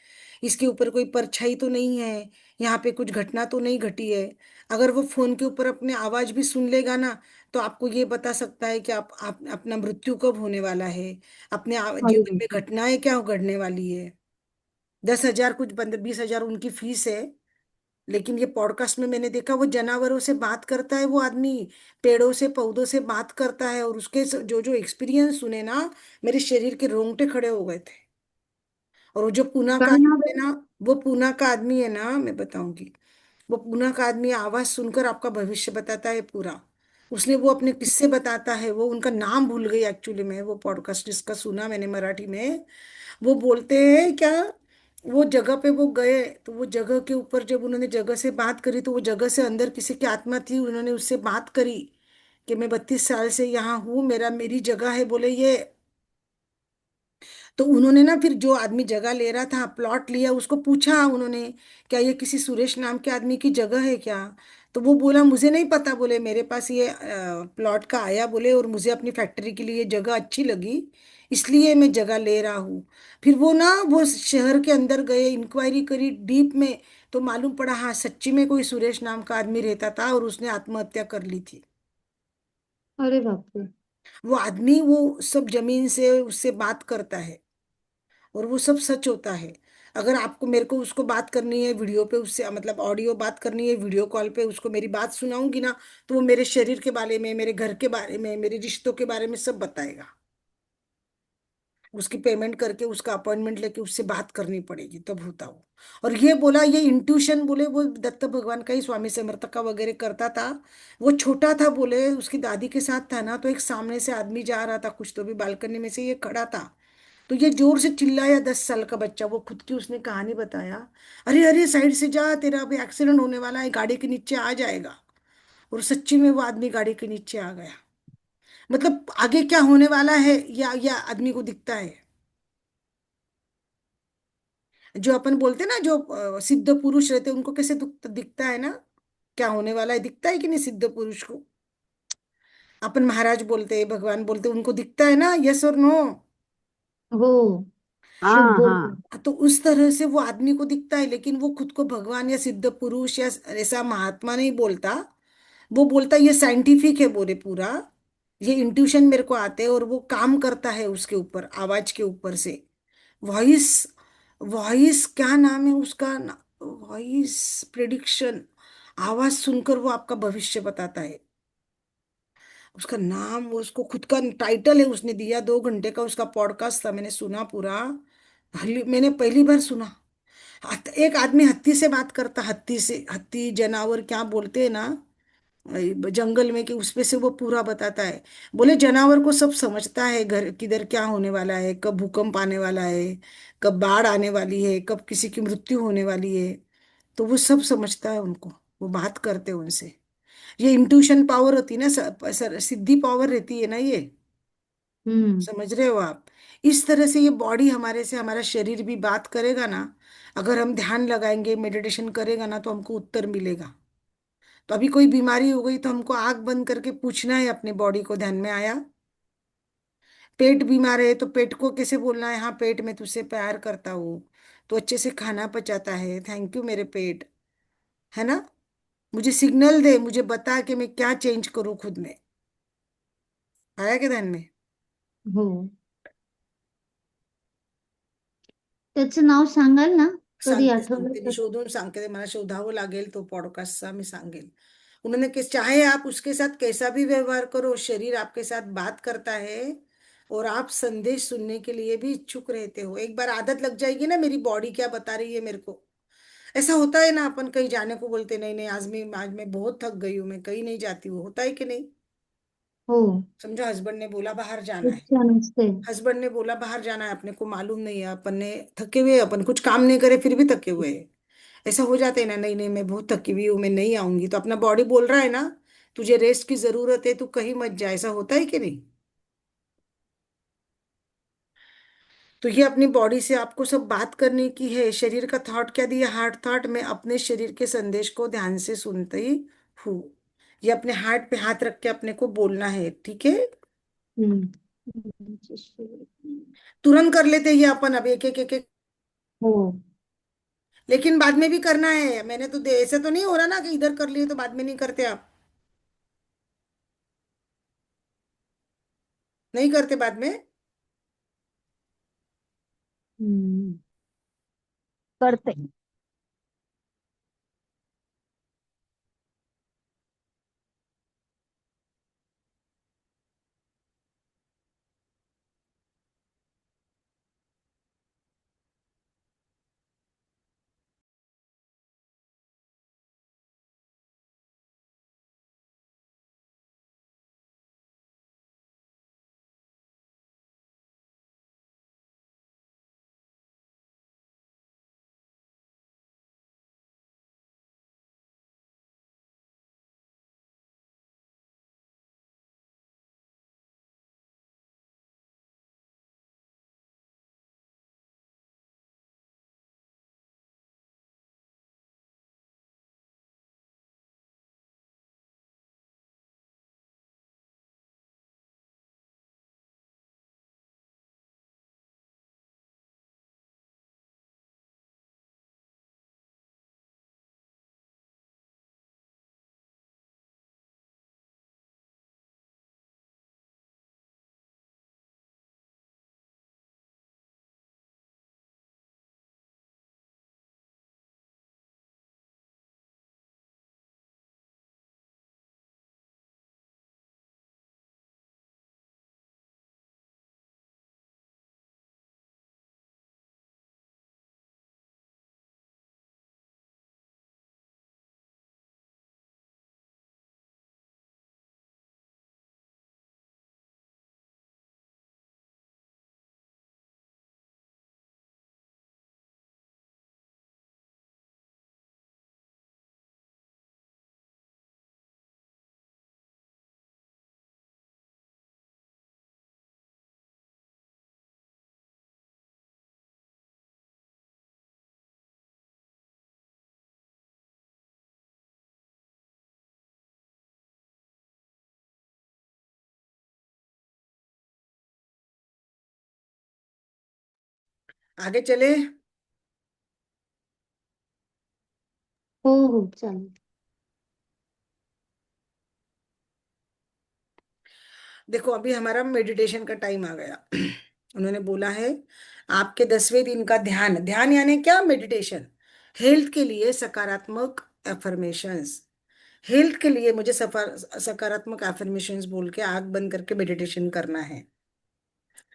Speaker 1: इसके ऊपर कोई परछाई तो नहीं है, यहाँ पे कुछ घटना तो नहीं घटी है। अगर वो फोन के ऊपर अपने आवाज भी सुन लेगा ना, तो आपको ये बता सकता है कि आप अपना मृत्यु कब होने वाला है, अपने
Speaker 2: अरे
Speaker 1: जीवन में
Speaker 2: बाप रे।
Speaker 1: घटनाएं क्या घटने वाली है। 10,000 कुछ बंद 20,000 उनकी फीस है। लेकिन ये पॉडकास्ट में मैंने देखा, वो जानवरों से बात करता है वो आदमी, पेड़ों से पौधों से बात करता है, और उसके जो जो एक्सपीरियंस सुने ना, मेरे शरीर के रोंगटे खड़े हो गए थे। और वो जो पूना का
Speaker 2: कहीं
Speaker 1: आदमी है ना, वो पूना का आदमी है ना, मैं बताऊंगी। वो पूना का आदमी आवाज सुनकर आपका भविष्य बताता है पूरा। उसने वो अपने किस्से बताता है, वो उनका नाम भूल गई एक्चुअली में, वो पॉडकास्ट जिसका सुना मैंने मराठी में। वो बोलते हैं क्या, वो जगह पे वो गए, तो वो जगह के ऊपर जब उन्होंने जगह से बात करी, तो वो जगह से अंदर किसी की आत्मा थी, उन्होंने उससे बात करी कि मैं 32 साल से यहाँ हूँ, मेरी जगह है, बोले ये। तो उन्होंने ना फिर जो आदमी जगह ले रहा था, प्लॉट लिया, उसको पूछा उन्होंने, क्या ये किसी सुरेश नाम के आदमी की जगह है क्या? तो वो बोला मुझे नहीं पता, बोले मेरे पास ये प्लॉट का आया, बोले, और मुझे अपनी फैक्ट्री के लिए ये जगह अच्छी लगी, इसलिए मैं जगह ले रहा हूँ। फिर वो ना वो शहर के अंदर गए, इंक्वायरी करी डीप में, तो मालूम पड़ा हाँ सच्ची में कोई सुरेश नाम का आदमी रहता था, और उसने आत्महत्या कर ली थी।
Speaker 2: अरे बाप रे।
Speaker 1: वो आदमी वो सब जमीन से उससे बात करता है, और वो सब सच होता है। अगर आपको मेरे को उसको बात करनी है वीडियो पे, उससे मतलब ऑडियो बात करनी है, वीडियो कॉल पे उसको मेरी बात सुनाऊंगी ना, तो वो मेरे शरीर के बारे में, मेरे घर के बारे में, मेरे रिश्तों के बारे में सब बताएगा। उसकी पेमेंट करके उसका अपॉइंटमेंट लेके उससे बात करनी पड़ेगी, तब होता वो। और ये बोला, ये इंट्यूशन बोले वो दत्त भगवान का ही, स्वामी समर्थ का वगैरह करता था। वो छोटा था, बोले उसकी दादी के साथ था ना, तो एक सामने से आदमी जा रहा था कुछ, तो भी बालकनी में से ये खड़ा था, तो ये जोर से चिल्लाया, 10 साल का बच्चा, वो खुद की उसने कहानी बताया, अरे अरे साइड से जा, तेरा अभी एक्सीडेंट होने वाला है, गाड़ी के नीचे आ जाएगा। और सच्ची में वो आदमी गाड़ी के नीचे आ गया। मतलब आगे क्या होने वाला है, या आदमी को दिखता है। जो अपन बोलते हैं ना, जो सिद्ध पुरुष रहते हैं, उनको कैसे दिखता है ना, क्या होने वाला है दिखता है कि नहीं सिद्ध पुरुष को? अपन महाराज बोलते हैं, भगवान बोलते हैं, उनको दिखता है ना, यस और नो?
Speaker 2: हो। शुभ
Speaker 5: हाँ
Speaker 2: बोल रहे
Speaker 5: हाँ।
Speaker 2: हो।
Speaker 1: तो उस तरह से वो आदमी को दिखता है, लेकिन वो खुद को भगवान या सिद्ध पुरुष या ऐसा महात्मा नहीं बोलता। वो बोलता है ये साइंटिफिक है बोले पूरा, ये इंट्यूशन मेरे को आते हैं, और वो काम करता है उसके ऊपर, आवाज के ऊपर से। वॉइस, वॉइस क्या नाम है उसका? Voice prediction. आवाज सुनकर वो आपका भविष्य बताता है। उसका नाम, वो उसको खुद का टाइटल है, उसने दिया, 2 घंटे का उसका पॉडकास्ट था, मैंने सुना पूरा। मैंने पहली बार सुना। एक आदमी हत्ती से बात करता, हत्ती से, हत्ती जानवर क्या बोलते हैं ना जंगल में, कि उसपे से वो पूरा बताता है। बोले जानवर को सब समझता है, घर किधर क्या होने वाला है, कब भूकंप आने वाला है, कब बाढ़ आने वाली है, कब किसी की मृत्यु होने वाली है। तो वो सब समझता है उनको, वो बात करते हैं उनसे। ये इंट्यूशन पावर होती है ना, सिद्धि पावर रहती है ना ये।
Speaker 2: हम्म।
Speaker 1: समझ रहे हो आप? इस तरह से ये बॉडी हमारे से, हमारा शरीर भी बात करेगा ना। अगर हम ध्यान लगाएंगे, मेडिटेशन करेगा ना, तो हमको उत्तर मिलेगा। तो अभी कोई बीमारी हो गई तो हमको आंख बंद करके पूछना है अपने बॉडी को, ध्यान में आया? पेट बीमार है तो पेट को कैसे बोलना है, हाँ पेट में तुझसे प्यार करता हूँ, तो अच्छे से खाना पचाता है, थैंक यू मेरे पेट, है ना? मुझे सिग्नल दे, मुझे बता कि मैं क्या चेंज करूँ खुद में। आया क्या ध्यान में?
Speaker 2: हो. त्याचं नाव सांगाल ना? कधी
Speaker 1: सांगते
Speaker 2: आठवलं
Speaker 1: सांगते, मी
Speaker 2: तर.
Speaker 1: शोधून सांगते, मला शोधावं लागेल तो पॉडकास्टचा, मी सांगेल। उन्होंने किस, चाहे आप उसके साथ कैसा भी व्यवहार करो, शरीर आपके साथ बात करता है, और आप संदेश सुनने के लिए भी इच्छुक रहते हो। एक बार आदत लग जाएगी ना, मेरी बॉडी क्या बता रही है मेरे को। ऐसा होता है ना, अपन कहीं जाने को बोलते, नहीं नहीं आज मैं बहुत थक गई हूँ, मैं कहीं नहीं जाती हूँ, होता है कि नहीं?
Speaker 2: हो.
Speaker 1: समझो हस्बैंड ने बोला बाहर जाना
Speaker 2: खूप
Speaker 1: है,
Speaker 2: छान असते.
Speaker 1: हस्बैंड ने बोला बाहर जाना है, अपने को मालूम नहीं है, अपन ने थके हुए, अपन कुछ काम नहीं करे फिर भी थके हुए हैं। ऐसा हो जाता है ना, नहीं नहीं मैं बहुत थकी हुई हूँ, मैं नहीं आऊंगी, तो अपना बॉडी बोल रहा है ना, तुझे रेस्ट की जरूरत है, तू कहीं मत जा। ऐसा होता है कि नहीं? तो ये अपनी बॉडी से आपको सब बात करने की है। शरीर का थॉट क्या दिया, हार्ट थॉट, मैं अपने शरीर के संदेश को ध्यान से सुनती हूँ। ये अपने हार्ट पे हाथ रख के अपने को बोलना है, ठीक है?
Speaker 2: हम्म.
Speaker 1: तुरंत कर लेते हैं ये अपन, अब एक एक एक एक।
Speaker 2: हो.
Speaker 1: लेकिन बाद में भी करना है, मैंने तो ऐसे तो नहीं हो रहा ना कि इधर कर लिए तो बाद में नहीं करते आप? नहीं करते बाद में?
Speaker 2: हम्म.
Speaker 5: करते।
Speaker 1: आगे चले।
Speaker 2: हो चालेल।
Speaker 1: देखो अभी हमारा मेडिटेशन का टाइम आ गया। उन्होंने बोला है आपके 10वें दिन का ध्यान, ध्यान यानी क्या, मेडिटेशन, हेल्थ के लिए सकारात्मक एफर्मेशंस। हेल्थ के लिए मुझे सकारात्मक एफर्मेशंस बोल के आंख बंद करके मेडिटेशन करना है।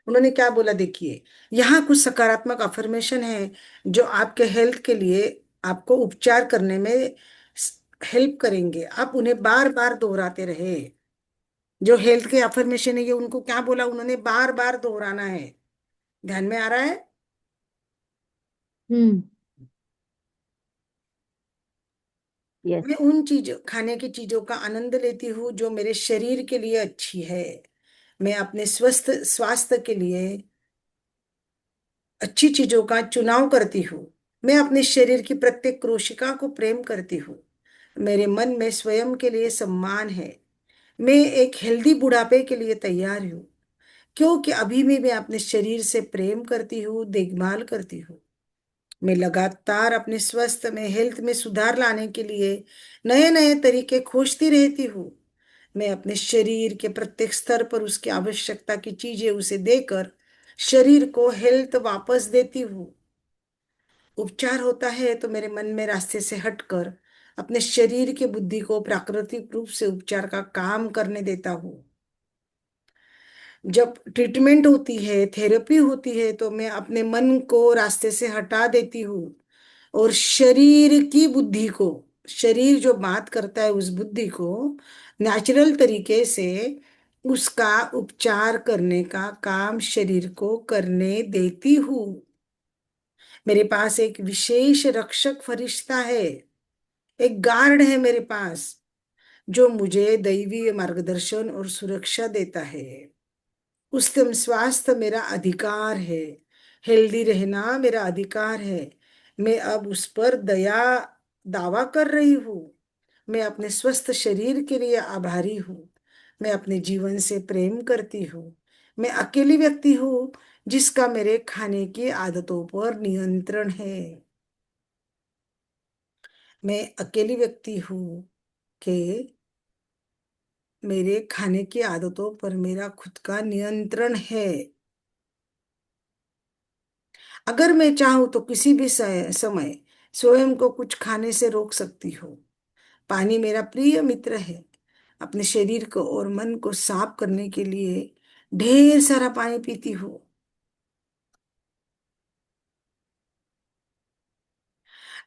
Speaker 1: उन्होंने क्या बोला देखिए, यहाँ कुछ सकारात्मक अफर्मेशन है जो आपके हेल्थ के लिए आपको उपचार करने में हेल्प करेंगे। आप उन्हें बार बार दोहराते रहे। जो हेल्थ के अफर्मेशन है ये उनको क्या बोला उन्होंने, बार बार दोहराना है। ध्यान में आ रहा है।
Speaker 2: हम्म।
Speaker 5: यस।
Speaker 1: मैं उन चीजों, खाने की चीजों का आनंद लेती हूँ जो मेरे शरीर के लिए अच्छी है। मैं अपने स्वस्थ स्वास्थ्य के लिए अच्छी चीजों का चुनाव करती हूँ। मैं अपने शरीर की प्रत्येक कोशिका को प्रेम करती हूँ। मेरे मन में स्वयं के लिए सम्मान है। मैं एक हेल्दी बुढ़ापे के लिए तैयार हूँ, क्योंकि अभी भी मैं अपने शरीर से प्रेम करती हूँ, देखभाल करती हूँ। मैं लगातार अपने स्वास्थ्य में, हेल्थ में सुधार लाने के लिए नए नए तरीके खोजती रहती हूँ। मैं अपने शरीर के प्रत्येक स्तर पर उसकी आवश्यकता की चीजें उसे देकर शरीर को हेल्थ वापस देती हूँ। उपचार होता है तो मेरे मन में रास्ते से हटकर अपने शरीर की बुद्धि को प्राकृतिक रूप से उपचार का काम करने देता हूँ। जब ट्रीटमेंट होती है, थेरेपी होती है, तो मैं अपने मन को रास्ते से हटा देती हूँ और शरीर की बुद्धि को, शरीर जो बात करता है उस बुद्धि को नेचुरल तरीके से उसका उपचार करने का काम शरीर को करने देती हूँ। मेरे पास एक विशेष रक्षक फरिश्ता है, एक गार्ड है मेरे पास, जो मुझे दैवीय मार्गदर्शन और सुरक्षा देता है। उत्तम स्वास्थ्य मेरा अधिकार है, हेल्दी रहना मेरा अधिकार है। मैं अब उस पर दावा कर रही हूँ। मैं अपने स्वस्थ शरीर के लिए आभारी हूँ। मैं अपने जीवन से प्रेम करती हूँ। मैं अकेली व्यक्ति हूँ जिसका मेरे खाने की आदतों पर नियंत्रण है। मैं अकेली व्यक्ति हूँ कि मेरे खाने की आदतों पर मेरा खुद का नियंत्रण है। अगर मैं चाहूँ तो किसी भी समय स्वयं को कुछ खाने से रोक सकती हूँ। पानी मेरा प्रिय मित्र है। अपने शरीर को और मन को साफ करने के लिए ढेर सारा पानी पीती हूँ।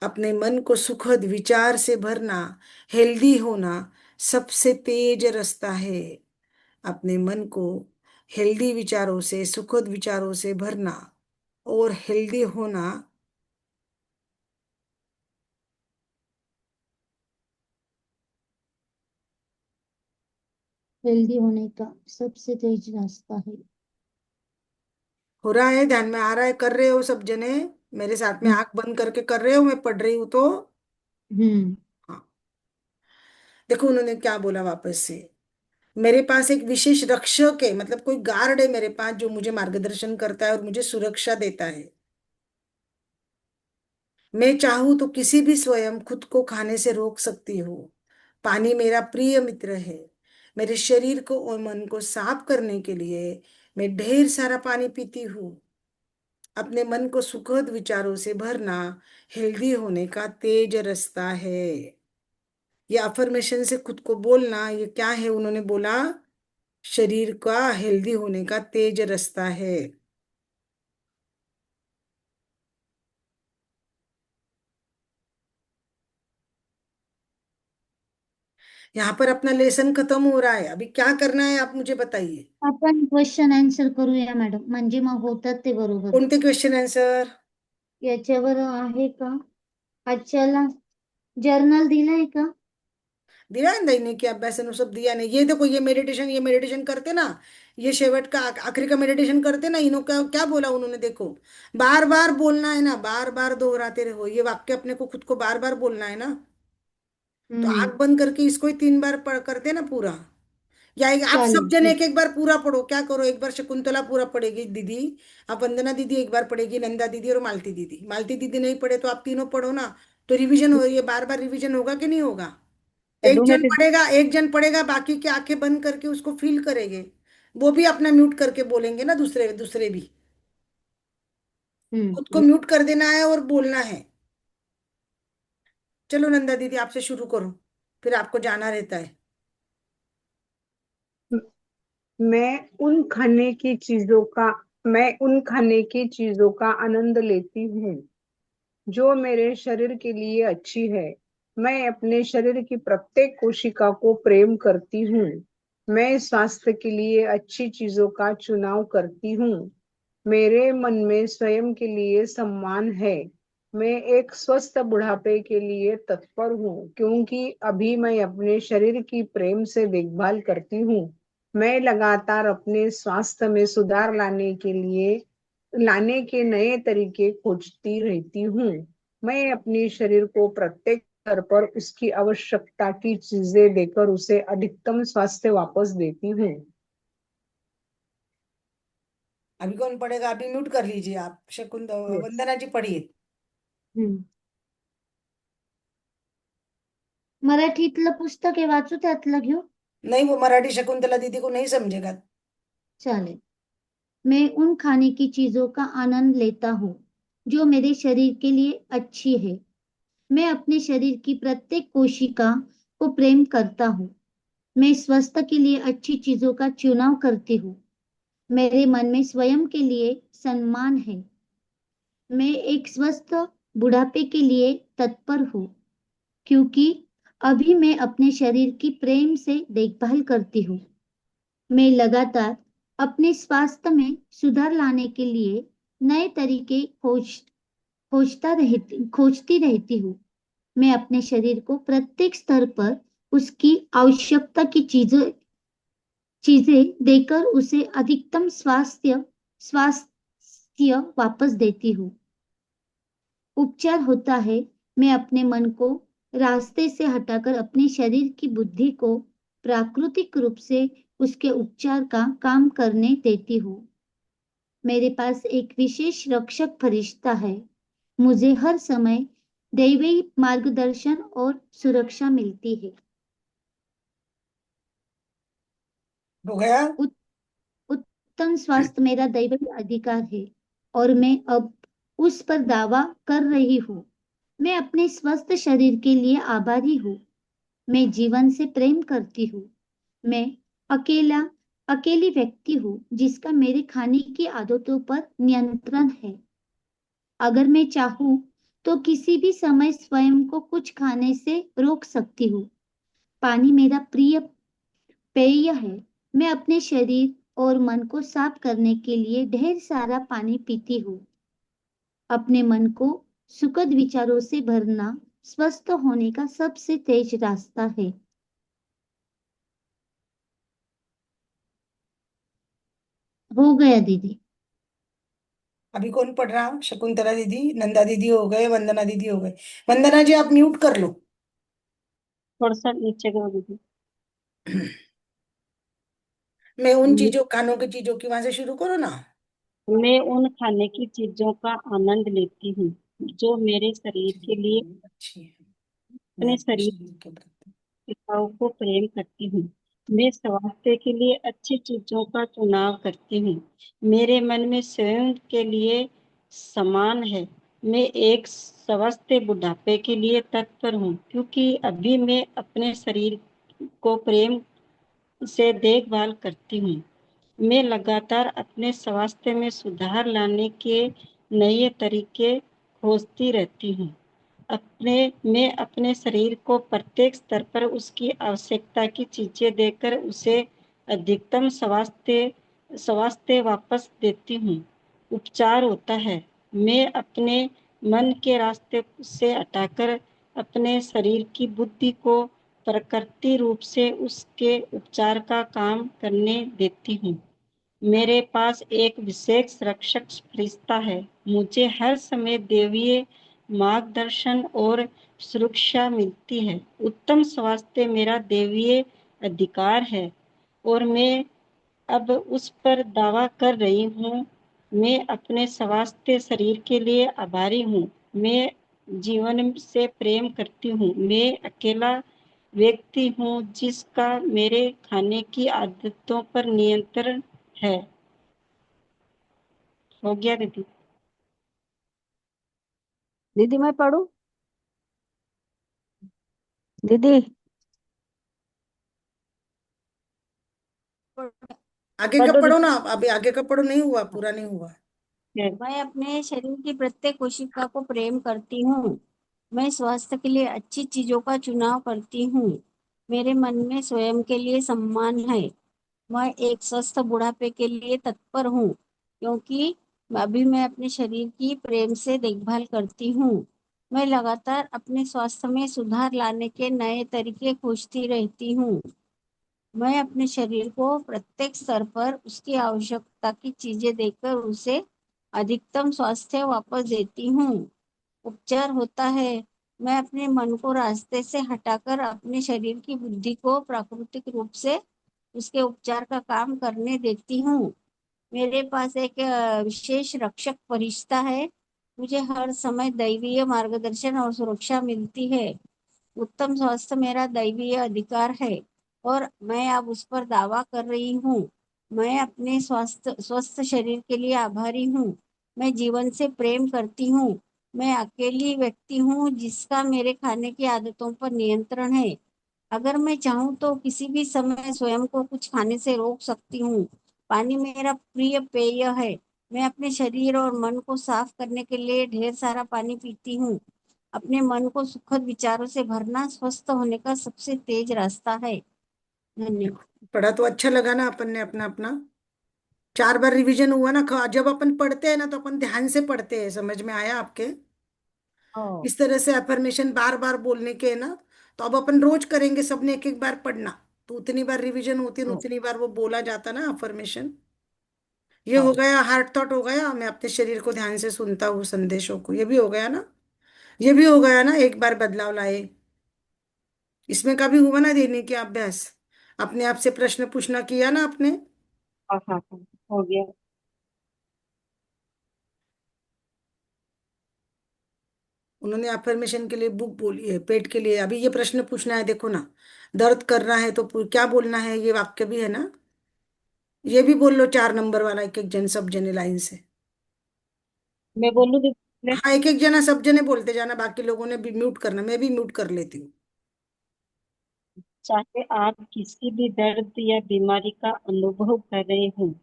Speaker 1: अपने मन को सुखद विचार से भरना, हेल्दी होना सबसे तेज रास्ता है। अपने मन को हेल्दी विचारों से, सुखद विचारों से भरना और हेल्दी होना
Speaker 2: हेल्दी होने का सबसे तेज रास्ता है।
Speaker 1: हो रहा है। ध्यान में आ रहा है, कर रहे हो सब जने, मेरे साथ में
Speaker 2: हम्म।
Speaker 1: आंख बंद करके कर रहे हो, मैं पढ़ रही हूं तो।
Speaker 2: हम्म।
Speaker 1: हाँ। देखो उन्होंने क्या बोला वापस से, मेरे पास एक विशेष रक्षक है, मतलब कोई गार्ड है मेरे पास जो मुझे मार्गदर्शन करता है और मुझे सुरक्षा देता है। मैं चाहूं तो किसी भी स्वयं खुद को खाने से रोक सकती हूँ। पानी मेरा प्रिय मित्र है। मेरे शरीर को और मन को साफ करने के लिए मैं ढेर सारा पानी पीती हूँ। अपने मन को सुखद विचारों से भरना हेल्दी होने का तेज रास्ता है। ये अफर्मेशन से खुद को बोलना, ये क्या है उन्होंने बोला, शरीर का हेल्दी होने का तेज रास्ता है। यहाँ पर अपना लेसन खत्म हो रहा है, अभी क्या करना है आप मुझे बताइए।
Speaker 2: आपण क्वेश्चन आन्सर करूया मॅडम, म्हणजे मग होतात ते बरोबर.
Speaker 1: कोणते क्वेश्चन आंसर
Speaker 2: याच्यावर आहे का? आजच्याला जर्नल दिलाय का?
Speaker 1: दिया है, दैनिक के अभ्यास सब दिया नहीं। ये देखो ये मेडिटेशन करते ना, ये शेवट का आखिरी का मेडिटेशन करते ना, इन्हों का क्या बोला उन्होंने, देखो बार बार बोलना है ना, बार बार दोहराते रहो ये वाक्य, अपने को खुद को बार बार बोलना है ना। तो
Speaker 2: हम्म।
Speaker 1: आंख बंद करके इसको ही 3 बार पढ़ करते ना पूरा, या आप सब
Speaker 2: चालेल
Speaker 1: जन
Speaker 2: ठीक.
Speaker 1: एक एक बार पूरा पढ़ो, क्या करो, एक बार शकुंतला पूरा पढ़ेगी दीदी, आप वंदना दीदी एक बार पढ़ेगी, नंदा दीदी और मालती दीदी, मालती दीदी नहीं पढ़े तो आप तीनों पढ़ो ना, तो रिवीजन हो, ये बार बार रिवीजन होगा कि नहीं होगा।
Speaker 3: लड्डू में से
Speaker 1: एक जन पढ़ेगा, बाकी की आंखें बंद करके उसको फील करेंगे, वो भी अपना म्यूट करके बोलेंगे ना, दूसरे दूसरे भी, खुद को म्यूट कर देना है और बोलना है। चलो नंदा दीदी आपसे शुरू करो, फिर आपको जाना रहता है।
Speaker 3: मैं उन खाने की चीजों का मैं उन खाने की चीजों का आनंद लेती हूँ जो मेरे शरीर के लिए अच्छी है। मैं अपने शरीर की प्रत्येक कोशिका को प्रेम करती हूँ। मैं स्वास्थ्य के लिए अच्छी चीजों का चुनाव करती हूँ। मेरे मन में स्वयं के लिए सम्मान है। मैं एक स्वस्थ बुढ़ापे के लिए तत्पर हूँ क्योंकि अभी मैं अपने शरीर की प्रेम से देखभाल करती हूँ। मैं लगातार अपने स्वास्थ्य में सुधार लाने के नए तरीके खोजती रहती हूँ। मैं अपने शरीर को प्रत्येक स्तर पर उसकी आवश्यकता की चीजें देकर उसे अधिकतम स्वास्थ्य वापस देती हूँ।
Speaker 1: अभी कौन पढ़ेगा, अभी म्यूट कर लीजिए आप,
Speaker 3: यस।
Speaker 1: वंदना जी पढ़िए।
Speaker 2: मराठीतलं पुस्तक आहे, वाचू त्यातलं घेऊ?
Speaker 1: नहीं, वो मराठी शकुंतला दीदी को नहीं समझेगा।
Speaker 2: चालेल. मैं उन खाने की चीजों का आनंद लेता हूँ जो मेरे शरीर के लिए अच्छी है. मैं अपने शरीर की प्रत्येक कोशिका को प्रेम करता हूँ. मैं स्वास्थ्य के लिए अच्छी चीजों का चुनाव करती हूँ. मेरे मन में स्वयं के लिए सम्मान है. मैं एक स्वस्थ बुढ़ापे के लिए तत्पर हूँ क्योंकि अभी मैं अपने शरीर की प्रेम से देखभाल करती हूँ. मैं लगातार अपने स्वास्थ्य में सुधार लाने के लिए नए तरीके खोजती रहती हूँ. मैं अपने शरीर को प्रत्येक स्तर पर उसकी आवश्यकता की चीजें देकर उसे अधिकतम स्वास्थ्य वापस देती हूँ. उपचार होता है. मैं अपने मन को रास्ते से हटाकर अपने शरीर की बुद्धि को प्राकृतिक रूप से उसके उपचार का काम करने देती हूँ. मेरे पास एक विशेष रक्षक फरिश्ता है. मुझे हर समय दैवी मार्गदर्शन और सुरक्षा मिलती है.
Speaker 1: हो गया।
Speaker 2: उत, उत्तम स्वास्थ्य मेरा दैवी अधिकार है और मैं अब उस पर दावा कर रही हूँ. मैं अपने स्वस्थ शरीर के लिए आभारी हूँ. मैं जीवन से प्रेम करती हूँ. मैं अकेला अकेली व्यक्ति हूँ जिसका मेरे खाने की आदतों पर नियंत्रण है. अगर मैं चाहूँ तो किसी भी समय स्वयं को कुछ खाने से रोक सकती हूँ. पानी मेरा प्रिय पेय है. मैं अपने शरीर और मन को साफ करने के लिए ढेर सारा पानी पीती हूँ. अपने मन को सुखद विचारों से भरना स्वस्थ होने का सबसे तेज रास्ता है. हो गया दीदी.
Speaker 1: अभी कौन पढ़ रहा, शकुंतला दीदी, नंदा दीदी हो गए, वंदना दीदी हो गए। वंदना जी आप म्यूट कर लो।
Speaker 4: थोड़ा सा नीचे करो दीदी।
Speaker 1: मैं उन
Speaker 4: मैं
Speaker 1: चीजों, खानों की चीजों की, वहां से शुरू करो ना।
Speaker 4: मैं उन खाने की चीजों का आनंद लेती हूँ जो मेरे शरीर के लिए
Speaker 1: अच्छी है। मैं
Speaker 4: अपने
Speaker 1: अपने
Speaker 4: शरीर
Speaker 1: शरीर के प्रति।
Speaker 4: इच्छाओं को प्रेम करती हूँ। मैं स्वास्थ्य के लिए अच्छी चीजों का चुनाव करती हूँ। मेरे मन में स्वयं के लिए समान है। मैं एक स्वस्थ बुढ़ापे के लिए तत्पर हूँ क्योंकि अभी मैं अपने शरीर को प्रेम से देखभाल करती हूँ। मैं लगातार अपने स्वास्थ्य में सुधार लाने के नए तरीके खोजती रहती हूँ। मैं अपने शरीर को प्रत्येक स्तर पर उसकी आवश्यकता की चीजें देकर उसे अधिकतम स्वास्थ्य वापस देती हूँ। उपचार होता है। मैं अपने मन के रास्ते से हटाकर अपने शरीर की बुद्धि को प्रकृति रूप से उसके उपचार का काम करने देती हूँ। मेरे पास एक विशेष रक्षक फरिश्ता है। मुझे हर समय दैवीय मार्गदर्शन और सुरक्षा मिलती है। उत्तम स्वास्थ्य मेरा दैवीय अधिकार है और मैं अब उस पर दावा कर रही हूँ। मैं अपने स्वास्थ्य शरीर के लिए आभारी हूँ। मैं जीवन से प्रेम करती हूँ। मैं अकेला व्यक्ति हूँ जिसका मेरे खाने की आदतों पर नियंत्रण है। हो गया दीदी?
Speaker 5: दीदी मैं पढ़ूं? दीदी
Speaker 1: आगे का
Speaker 5: पढ़ो
Speaker 1: पढ़ो
Speaker 5: दीदी।
Speaker 1: ना, अभी आगे का पढ़ो, नहीं हुआ, पूरा नहीं हुआ।
Speaker 5: मैं अपने शरीर की प्रत्येक कोशिका को प्रेम करती हूँ। मैं स्वास्थ्य के लिए अच्छी चीजों का चुनाव करती हूँ। मेरे मन में स्वयं के लिए सम्मान है। मैं एक स्वस्थ बुढ़ापे के लिए तत्पर हूँ, क्योंकि अभी मैं अपने शरीर की प्रेम से देखभाल करती हूँ। मैं लगातार अपने स्वास्थ्य में सुधार लाने के नए तरीके खोजती रहती हूँ। मैं अपने शरीर को प्रत्येक स्तर पर उसकी आवश्यकता की चीजें देकर उसे अधिकतम स्वास्थ्य वापस देती हूँ। उपचार होता है। मैं अपने मन को रास्ते से हटाकर अपने शरीर की बुद्धि को प्राकृतिक रूप से उसके उपचार का काम करने देती हूँ। मेरे पास एक विशेष रक्षक फरिश्ता है। मुझे हर समय दैवीय मार्गदर्शन और सुरक्षा मिलती है। उत्तम स्वास्थ्य मेरा दैवीय अधिकार है और मैं अब उस पर दावा कर रही हूँ। मैं अपने स्वस्थ शरीर के लिए आभारी हूँ। मैं जीवन से प्रेम करती हूँ। मैं अकेली व्यक्ति हूँ जिसका मेरे खाने की आदतों पर नियंत्रण है। अगर मैं चाहूँ तो किसी भी समय स्वयं को कुछ खाने से रोक सकती हूँ। पानी मेरा प्रिय पेय है। मैं अपने शरीर और मन को साफ करने के लिए ढेर सारा पानी पीती हूँ। अपने मन को सुखद विचारों से भरना स्वस्थ होने का सबसे तेज रास्ता है। धन्यवाद।
Speaker 1: पढ़ा तो अच्छा लगा ना अपन ने अपना अपना? 4 बार रिवीजन हुआ ना। जब अपन पढ़ते हैं ना तो अपन ध्यान से पढ़ते हैं, समझ में आया आपके?
Speaker 5: ओ,
Speaker 1: इस तरह से अफर्मेशन बार बार बोलने के है ना, तो अब अपन रोज करेंगे सबने एक एक बार पढ़ना। तो उतनी बार रिवीजन होती है,
Speaker 5: ओ,
Speaker 1: उतनी बार वो बोला जाता ना अफर्मेशन। ये हो
Speaker 5: ओ,
Speaker 1: गया हार्ट थॉट, हो गया मैं अपने शरीर को ध्यान से सुनता हूँ संदेशों को, ये भी हो गया ना। ये भी हो गया ना, एक बार बदलाव लाए। इसमें कभी हुआ ना देने की अभ्यास? अपने आप से प्रश्न पूछना किया ना आपने?
Speaker 4: हाँ हाँ हाँ, हो गया।
Speaker 1: उन्होंने अफर्मेशन के लिए बुक बोली है, पेट के लिए अभी ये प्रश्न पूछना है, देखो ना। दर्द कर रहा है तो क्या बोलना है, ये वाक्य भी है ना। ये भी बोल लो 4 नंबर वाला, एक एक जन सब जने लाइन से।
Speaker 4: मैं बोलूँ दीदी?
Speaker 1: हाँ, एक एक जना सब जने बोलते जाना, बाकी लोगों ने भी म्यूट करना, मैं भी म्यूट कर लेती हूँ।
Speaker 4: चाहे आप किसी भी दर्द या बीमारी का अनुभव कर रहे हो,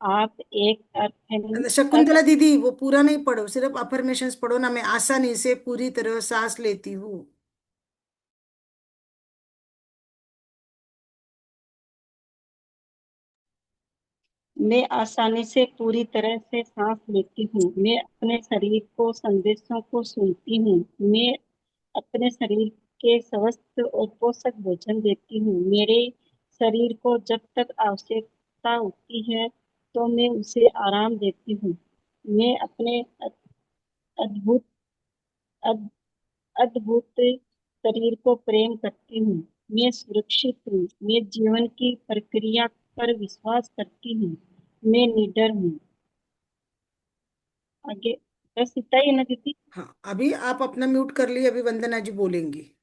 Speaker 4: आप एक
Speaker 1: शकुंतला दीदी वो पूरा नहीं पढ़ो, सिर्फ अफर्मेशंस पढ़ो ना। मैं आसानी से पूरी तरह सांस लेती हूँ।
Speaker 4: मैं आसानी से पूरी तरह से सांस लेती हूँ। मैं अपने शरीर को संदेशों को सुनती हूँ। मैं अपने शरीर के स्वस्थ और पोषक भोजन देती हूँ। मेरे शरीर को जब तक आवश्यकता होती है तो मैं उसे आराम देती हूँ। मैं अपने अद्भुत अद- अद्भुत शरीर को प्रेम करती हूँ। मैं सुरक्षित हूँ। मैं जीवन की प्रक्रिया पर विश्वास करती हूँ। मैं निडर हूँ। आगे बस इतना ही है ना दीदी?
Speaker 1: हाँ, अभी आप अपना म्यूट कर लिए, अभी वंदना जी बोलेंगी।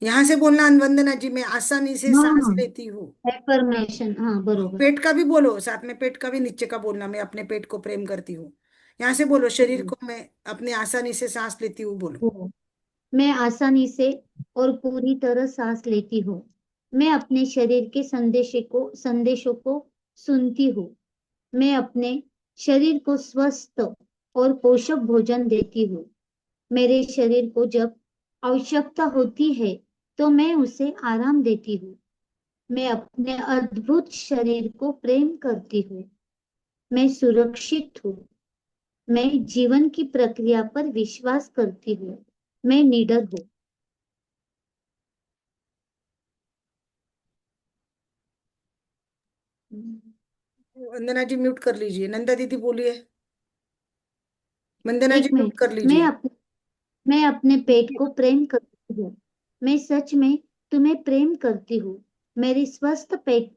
Speaker 1: यहाँ से बोलना, वंदना जी, मैं आसानी से सांस
Speaker 2: हाँ,
Speaker 1: लेती हूँ।
Speaker 2: एफर्मेशन, हाँ
Speaker 1: हाँ,
Speaker 2: बरोबर।
Speaker 1: पेट का भी बोलो साथ में, पेट का भी नीचे का बोलना, मैं अपने पेट को प्रेम करती हूँ। यहाँ से बोलो, शरीर
Speaker 2: हम्म,
Speaker 1: को मैं अपने आसानी से सांस लेती हूँ, बोलो।
Speaker 2: वो, मैं आसानी से और पूरी तरह सांस लेती हूँ। मैं अपने शरीर के संदेशों को सुनती हूँ। मैं अपने शरीर को स्वस्थ और पोषक भोजन देती हूँ। मेरे शरीर को जब आवश्यकता होती है तो मैं उसे आराम देती हूँ। मैं अपने अद्भुत शरीर को प्रेम करती हूँ। मैं सुरक्षित हूँ। मैं जीवन की प्रक्रिया पर विश्वास करती हूँ। मैं निडर हूँ।
Speaker 1: वंदना जी म्यूट कर लीजिए, नंदा दीदी बोलिए। वंदना जी
Speaker 2: एक
Speaker 1: म्यूट
Speaker 2: मिनट।
Speaker 1: कर
Speaker 2: मैं
Speaker 1: लीजिए।
Speaker 2: अप, मैं अपने पेट को प्रेम करती हूँ। मैं सच में तुम्हें प्रेम करती हूँ। मेरी स्वस्थ पेट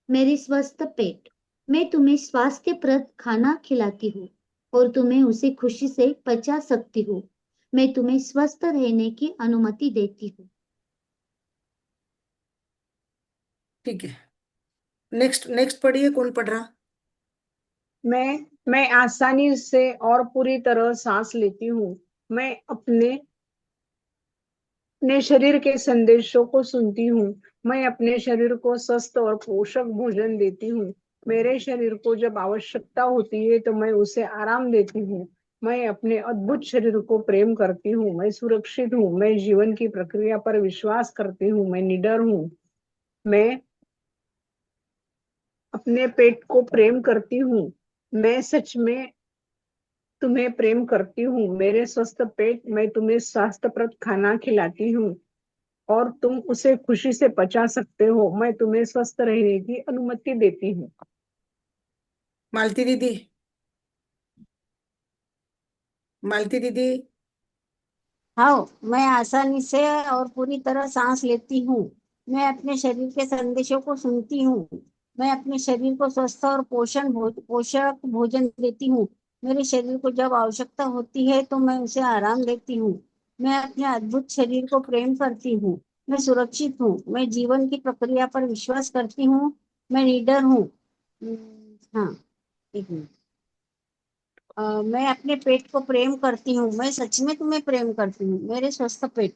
Speaker 2: मेरी स्वस्थ पेट, मैं तुम्हें स्वास्थ्यप्रद खाना खिलाती हूँ और तुम्हें उसे खुशी से पचा सकती हूँ। मैं तुम्हें स्वस्थ रहने की अनुमति देती हूँ।
Speaker 1: ठीक है, नेक्स्ट नेक्स्ट पढ़िए, कौन पढ़ रहा?
Speaker 3: मैं आसानी से और पूरी तरह सांस लेती हूँ। मैं अपने शरीर के संदेशों को सुनती हूँ। मैं अपने शरीर को स्वस्थ और पोषक भोजन देती हूँ। मेरे शरीर को जब आवश्यकता होती है तो मैं उसे आराम देती हूँ। मैं अपने अद्भुत शरीर को प्रेम करती हूँ। मैं सुरक्षित हूँ। मैं जीवन की प्रक्रिया पर विश्वास करती हूँ। मैं निडर हूँ। मैं अपने पेट को प्रेम करती हूँ। मैं सच में तुम्हें प्रेम करती हूँ। मेरे स्वस्थ पेट, मैं तुम्हें स्वास्थ्यप्रद खाना खिलाती हूँ और तुम उसे खुशी से पचा सकते हो। मैं तुम्हें स्वस्थ रहने की अनुमति देती हूँ।
Speaker 1: मालती दीदी, मालती दीदी।
Speaker 5: हाँ, मैं आसानी से और पूरी तरह सांस लेती हूँ। मैं अपने शरीर के संदेशों को सुनती हूँ। मैं अपने शरीर को स्वस्थ और पोषक भोजन देती हूँ। मेरे शरीर को जब आवश्यकता होती है तो मैं उसे आराम देती हूँ। मैं अपने अद्भुत शरीर को प्रेम करती हूँ। मैं सुरक्षित हूँ। मैं जीवन की प्रक्रिया पर विश्वास करती हूँ। मैं निडर हूँ। हाँ, एक मिनट। मैं अपने पेट को प्रेम करती हूँ। मैं सच में तुम्हें प्रेम करती हूँ। मेरे स्वस्थ पेट,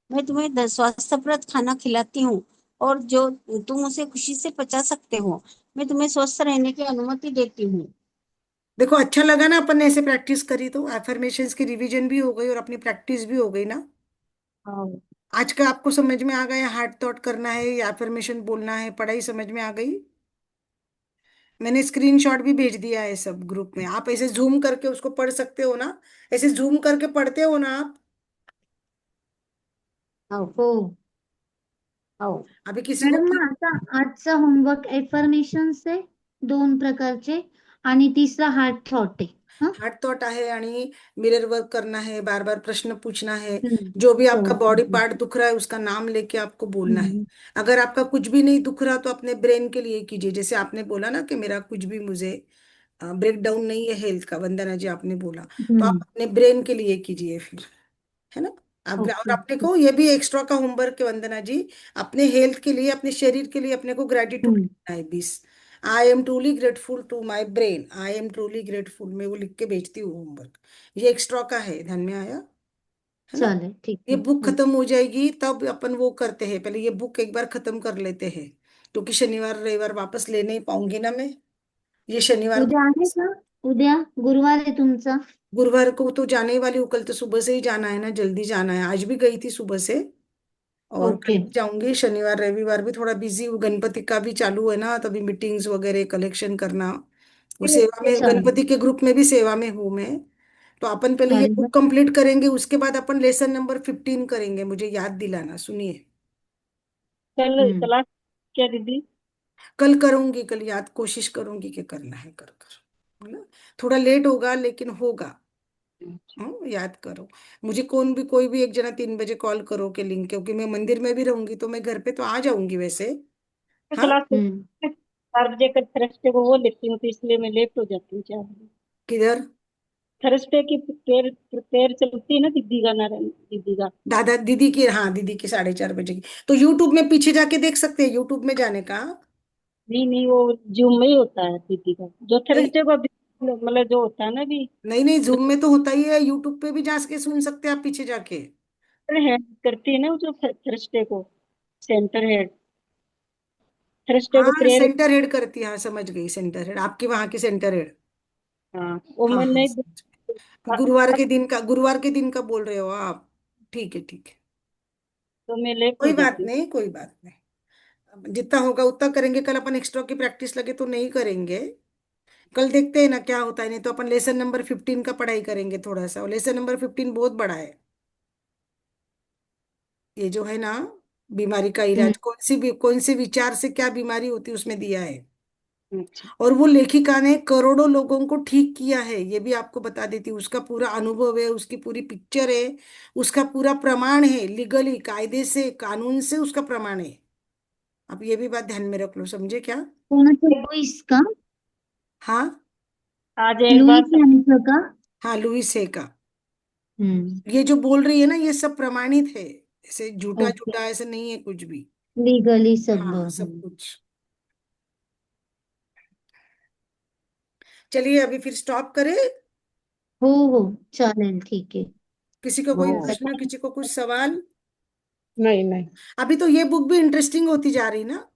Speaker 5: मैं तुम्हें स्वास्थ्यप्रद खाना खिलाती हूँ और जो तुम उसे खुशी से पचा सकते हो। मैं तुम्हें स्वस्थ रहने की अनुमति देती हूँ।
Speaker 1: देखो, अच्छा लगा ना अपन ने ऐसे प्रैक्टिस करी, तो एफर्मेशंस की रिवीजन भी हो गई और अपनी प्रैक्टिस भी हो गई ना।
Speaker 5: हाँ,
Speaker 1: आज का आपको समझ में आ गया, हार्ट थॉट करना है या एफर्मेशन बोलना है, पढ़ाई समझ में आ गई? मैंने स्क्रीनशॉट भी भेज दिया है सब ग्रुप में, आप ऐसे जूम करके उसको पढ़ सकते हो ना। ऐसे जूम करके पढ़ते हो ना आप?
Speaker 5: हाँ,
Speaker 2: हो
Speaker 5: हाँ।
Speaker 1: अभी किसी को
Speaker 2: मॅडम, मग आता आजचा होमवर्क एफर्मेशन्स आहे 2 प्रकारचे आणि तिसरा हार्ट थॉट आहे. हा.
Speaker 1: हार्ट थॉट आहे आणि मिरर वर्क करना है, बार बार प्रश्न पूछना है।
Speaker 2: हम्म.
Speaker 1: जो भी
Speaker 2: हो.
Speaker 1: आपका बॉडी पार्ट दुख रहा है उसका नाम लेके आपको बोलना है।
Speaker 2: हम्म.
Speaker 1: अगर आपका कुछ भी नहीं दुख रहा तो अपने ब्रेन के लिए कीजिए, जैसे आपने बोला ना कि मेरा कुछ भी, मुझे ब्रेक डाउन नहीं है हेल्थ का, वंदना जी आपने बोला, तो आप
Speaker 2: हम्म.
Speaker 1: अपने ब्रेन के लिए कीजिए फिर, है ना। अब और
Speaker 2: ओके.
Speaker 1: अपने को ये भी एक्स्ट्रा का होमवर्क है वंदना जी, अपने हेल्थ के लिए, अपने शरीर के लिए अपने को ग्रेटिट्यूड
Speaker 2: हम्म.
Speaker 1: लिखना है 20। I am truly grateful to my brain, I am truly grateful, मैं वो लिख के भेजती हूँ होमवर्क। ये एक्स्ट्रा का है, ध्यान में आया, है ना।
Speaker 2: चालेल, ठीक
Speaker 1: ये
Speaker 2: आहे.
Speaker 1: बुक खत्म हो जाएगी तब अपन वो करते हैं, पहले ये बुक एक बार खत्म कर लेते हैं, क्योंकि शनिवार रविवार वापस ले नहीं पाऊंगी ना मैं, ये शनिवार को।
Speaker 2: उद्या आहे का? उद्या गुरुवार आहे तुमचा.
Speaker 1: गुरुवार को तो जाने ही वाली हूँ, कल तो सुबह से ही जाना है ना, जल्दी जाना है, आज भी गई थी सुबह से और कल
Speaker 2: ओके.
Speaker 1: भी जाऊंगी। शनिवार रविवार भी थोड़ा बिजी हूँ, गणपति का भी चालू है ना, तभी मीटिंग्स वगैरह कलेक्शन करना, वो सेवा में,
Speaker 2: चालेल.
Speaker 1: गणपति के ग्रुप में भी सेवा में हूँ मैं। तो अपन पहले ये
Speaker 2: चालेल.
Speaker 1: बुक कंप्लीट करेंगे, उसके बाद अपन लेसन नंबर 15 करेंगे, मुझे याद दिलाना, सुनिए।
Speaker 4: कल
Speaker 2: हम्म.
Speaker 4: क्लास क्या दीदी?
Speaker 1: कल करूंगी, कल याद कोशिश करूंगी कि करना है, कर कर, है ना। थोड़ा लेट होगा लेकिन होगा। याद करो। मुझे कौन भी, कोई भी एक जना 3 बजे कॉल करो के लिंक, क्योंकि मैं मंदिर में भी रहूंगी तो मैं घर पे तो आ जाऊंगी वैसे। हाँ।
Speaker 4: क्लास
Speaker 2: हम्म.
Speaker 4: 4 बजे का थर्सडे को वो लेती हूँ तो इसलिए मैं लेट हो जाती हूँ 4 बजे।
Speaker 1: किधर?
Speaker 4: थर्सडे की प्रेयर चलती है ना दीदी का, नारायण दीदी का।
Speaker 1: दादा दीदी की, हाँ दीदी की 4:30 बजे की। तो यूट्यूब में पीछे जाके देख सकते हैं, यूट्यूब में जाने का।
Speaker 4: नहीं नहीं, वो जूम में ही होता है दीदी का, जो
Speaker 1: नहीं
Speaker 4: थर्सडे को मतलब जो होता है ना अभी।
Speaker 1: नहीं नहीं, जूम में तो होता ही है, यूट्यूब पे भी जा के सुन सकते हैं आप पीछे जाके।
Speaker 4: हेड करती है ना वो, जो थर्सडे को सेंटर हेड, थर्सडे को
Speaker 1: हाँ
Speaker 4: प्रेयर।
Speaker 1: सेंटर हेड करती है, हाँ समझ गई, सेंटर हेड आपकी वहां की सेंटर हेड।
Speaker 4: हाँ, वो
Speaker 1: हाँ हाँ
Speaker 4: मैंने
Speaker 1: समझ गई, गुरुवार के दिन का, गुरुवार के दिन का बोल रहे हो आप? ठीक है ठीक है,
Speaker 4: तो मैं लेट हो
Speaker 1: कोई बात
Speaker 4: जाती हूँ।
Speaker 1: नहीं, कोई बात नहीं। अब जितना होगा उतना करेंगे, कल अपन एक्स्ट्रा की प्रैक्टिस लगे तो नहीं करेंगे। कल देखते हैं ना क्या होता है, नहीं तो अपन लेसन नंबर 15 का पढ़ाई करेंगे थोड़ा सा, और लेसन नंबर 15 बहुत बड़ा है। ये जो है ना, बीमारी का
Speaker 2: हम्म.
Speaker 1: इलाज, कौन से विचार से क्या बीमारी होती है उसमें दिया है।
Speaker 4: अच्छा।
Speaker 1: और वो लेखिका ने करोड़ों लोगों को ठीक किया है, ये भी आपको बता देती हूँ, उसका पूरा अनुभव है, उसकी पूरी पिक्चर है, उसका पूरा प्रमाण है, लीगली, कायदे से, कानून से उसका प्रमाण है। आप ये भी बात ध्यान में रख लो, समझे क्या?
Speaker 2: कोणाचं लुईस का?
Speaker 1: हाँ
Speaker 4: आज एक बार
Speaker 2: लुईस यांचं का?
Speaker 1: हाँ, लुइस है का।
Speaker 2: हम्म।
Speaker 1: ये जो बोल रही है ना, ये सब प्रमाणित है, ऐसे झूठा
Speaker 2: ओके।
Speaker 1: झूठा ऐसे नहीं है कुछ भी।
Speaker 2: लीगली सब
Speaker 1: हाँ, सब कुछ। चलिए अभी फिर स्टॉप करें।
Speaker 2: हो हो, चालेल, ठीक आहे.
Speaker 1: किसी को कोई
Speaker 3: हो
Speaker 1: प्रश्न, किसी को कुछ सवाल?
Speaker 3: नहीं नहीं।
Speaker 1: अभी तो ये बुक भी इंटरेस्टिंग होती जा रही ना।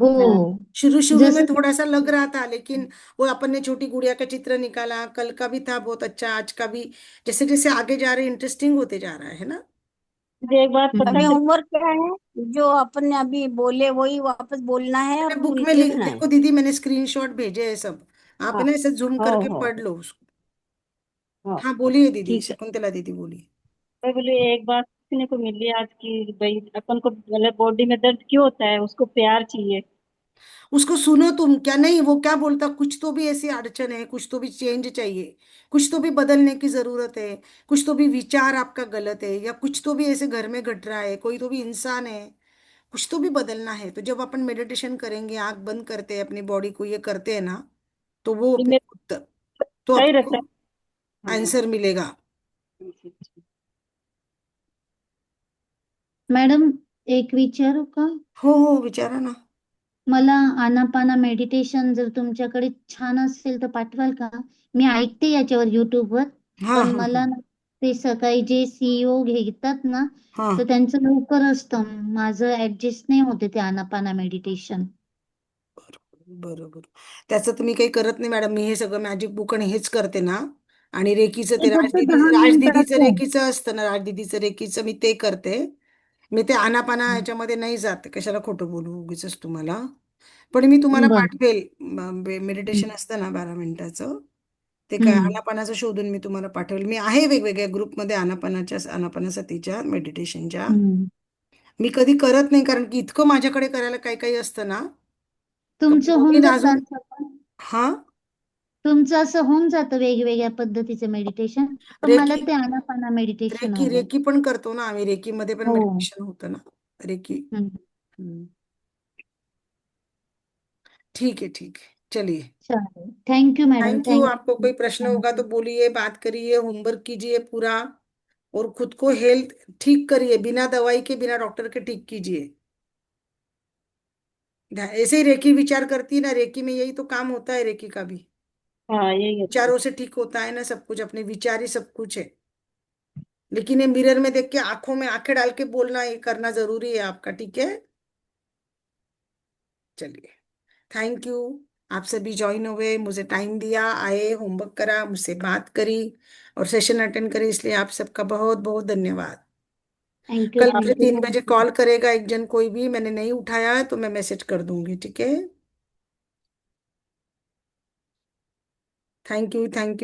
Speaker 2: हो,
Speaker 3: हाँ
Speaker 1: शुरू शुरू में
Speaker 2: जसं
Speaker 1: थोड़ा सा लग रहा था, लेकिन वो अपन ने छोटी गुड़िया का चित्र निकाला, कल का भी था बहुत अच्छा, आज का भी। जैसे जैसे आगे जा रहे इंटरेस्टिंग होते जा रहा है ना।
Speaker 4: मुझे एक बात पता
Speaker 5: अभी
Speaker 2: हम्म,
Speaker 4: चली।
Speaker 5: होमवर्क क्या है? जो अपन ने अभी बोले वही वापस बोलना है और
Speaker 1: मैंने बुक में
Speaker 5: लिखना है।
Speaker 1: देखो दीदी, मैंने स्क्रीनशॉट भेजे हैं सब। आप
Speaker 5: हाँ,
Speaker 1: ना ऐसे जूम
Speaker 5: हो
Speaker 1: करके
Speaker 5: हो
Speaker 1: पढ़ लो उसको।
Speaker 5: हो
Speaker 1: हाँ
Speaker 5: हो,
Speaker 1: बोलिए दीदी,
Speaker 5: ठीक है।
Speaker 1: शकुंतला दीदी बोलिए।
Speaker 4: मैं बोली एक बात सीखने को मिली आज की, भाई अपन को मतलब बॉडी में दर्द क्यों होता है, उसको प्यार चाहिए।
Speaker 1: उसको सुनो तुम, क्या नहीं वो क्या बोलता, कुछ तो भी ऐसी अड़चन है, कुछ तो भी चेंज चाहिए, कुछ तो भी बदलने की जरूरत है, कुछ तो भी विचार आपका गलत है, या कुछ तो भी ऐसे घर में घट रहा है, कोई तो भी इंसान है, कुछ तो भी बदलना है। तो जब अपन मेडिटेशन करेंगे, आंख बंद करते हैं, अपनी बॉडी को ये करते हैं ना, तो वो
Speaker 4: ये
Speaker 1: अपने
Speaker 4: मेरा
Speaker 1: उत्तर, तो
Speaker 4: सही रहता
Speaker 1: आपको
Speaker 4: है। हाँ।
Speaker 1: आंसर मिलेगा।
Speaker 2: मॅडम, एक विचारू का?
Speaker 1: हो विचारा ना।
Speaker 2: मला आनापाना मेडिटेशन जर तुमच्याकडे छान असेल तर पाठवाल का? मी ऐकते याच्यावर युट्यूबवर,
Speaker 1: हाँ
Speaker 2: पण
Speaker 1: हाँ
Speaker 2: मला
Speaker 1: हाँ
Speaker 2: ना ते सकाळी जे सीईओ घेतात ना, तर
Speaker 1: हाँ,
Speaker 2: त्यांचं लवकर असतं. माझं ऍडजस्ट नाही होते ते आनापाना मेडिटेशन.
Speaker 1: बरोबर. त्याचं तर मी काही करत नाही मॅडम, मी हे सगळं मॅजिक बुक आणि हेच करते ना. आणि रेकीचं
Speaker 2: ते
Speaker 1: ते
Speaker 2: फक्त 10
Speaker 1: राजदीदीचं
Speaker 2: मिनिटाचं.
Speaker 1: रेकीचं असतं ना, राजदीदीचं रेकीचं मी ते करते. मी ते आनापाना ह्याच्यामध्ये नाही जाते, कशाला खोटं बोलू उगीच तुम्हाला. पण मी तुम्हाला
Speaker 2: बरं.
Speaker 1: पाठवेल,
Speaker 2: हं.
Speaker 1: मेडिटेशन असतं ना 12 मिनिटाचं, ते काय
Speaker 2: हं.
Speaker 1: आनापानाचं शोधून मी तुम्हाला पाठवेल. मी आहे वेगवेगळ्या ग्रुपमध्ये आनापानासतीच्या मेडिटेशनच्या.
Speaker 2: हं.
Speaker 1: मी कधी करत नाही, कारण की इतकं माझ्याकडे करायला काही काही असतं ना.
Speaker 2: तुमचं होऊन
Speaker 1: म्हणून
Speaker 2: जातं
Speaker 1: अजून.
Speaker 2: असं पण?
Speaker 1: हा.
Speaker 2: तुमचं असं होऊन जातं वेगवेगळ्या पद्धतीचं मेडिटेशन, पण मला
Speaker 1: रेकी
Speaker 2: ते आनापाना मेडिटेशन
Speaker 1: रेकी
Speaker 2: हवंय.
Speaker 1: रेकी पण करतो ना आम्ही, रेकी मध्ये पण
Speaker 2: हो.
Speaker 1: मेडिटेशन होतं ना, रेकी.
Speaker 2: हं.
Speaker 1: हम्म, ठीक है ठीक है, चलिए।
Speaker 2: चालेल. Thank you madam,
Speaker 1: thank you.
Speaker 2: Thank
Speaker 1: आपको
Speaker 2: यू.
Speaker 1: कोई प्रश्न होगा तो बोलिए, बात करिए, होमवर्क कीजिए पूरा, और खुद को हेल्थ ठीक करिए, बिना दवाई के, बिना डॉक्टर के ठीक कीजिए। ऐसे ही रेकी विचार करती है ना, रेकी में यही तो काम होता है, रेकी का भी
Speaker 4: हाँ यही होता है।
Speaker 1: विचारों से ठीक होता है ना सब कुछ, अपने विचार ही सब कुछ है। लेकिन ये मिरर में देख के आंखों में आंखें डाल के बोलना, ये करना जरूरी है आपका, ठीक है? चलिए, थैंक यू। आप सभी ज्वाइन हुए, मुझे टाइम दिया, आए, होमवर्क करा, मुझसे बात करी और सेशन अटेंड करी, इसलिए आप सबका बहुत बहुत धन्यवाद।
Speaker 2: थँक यू,
Speaker 1: कल फिर
Speaker 2: थँक यू,
Speaker 1: 3 बजे
Speaker 2: थँक यू.
Speaker 1: कॉल करेगा एक जन कोई भी, मैंने नहीं उठाया है तो मैं मैसेज कर दूंगी, ठीक है? Thank you thank you.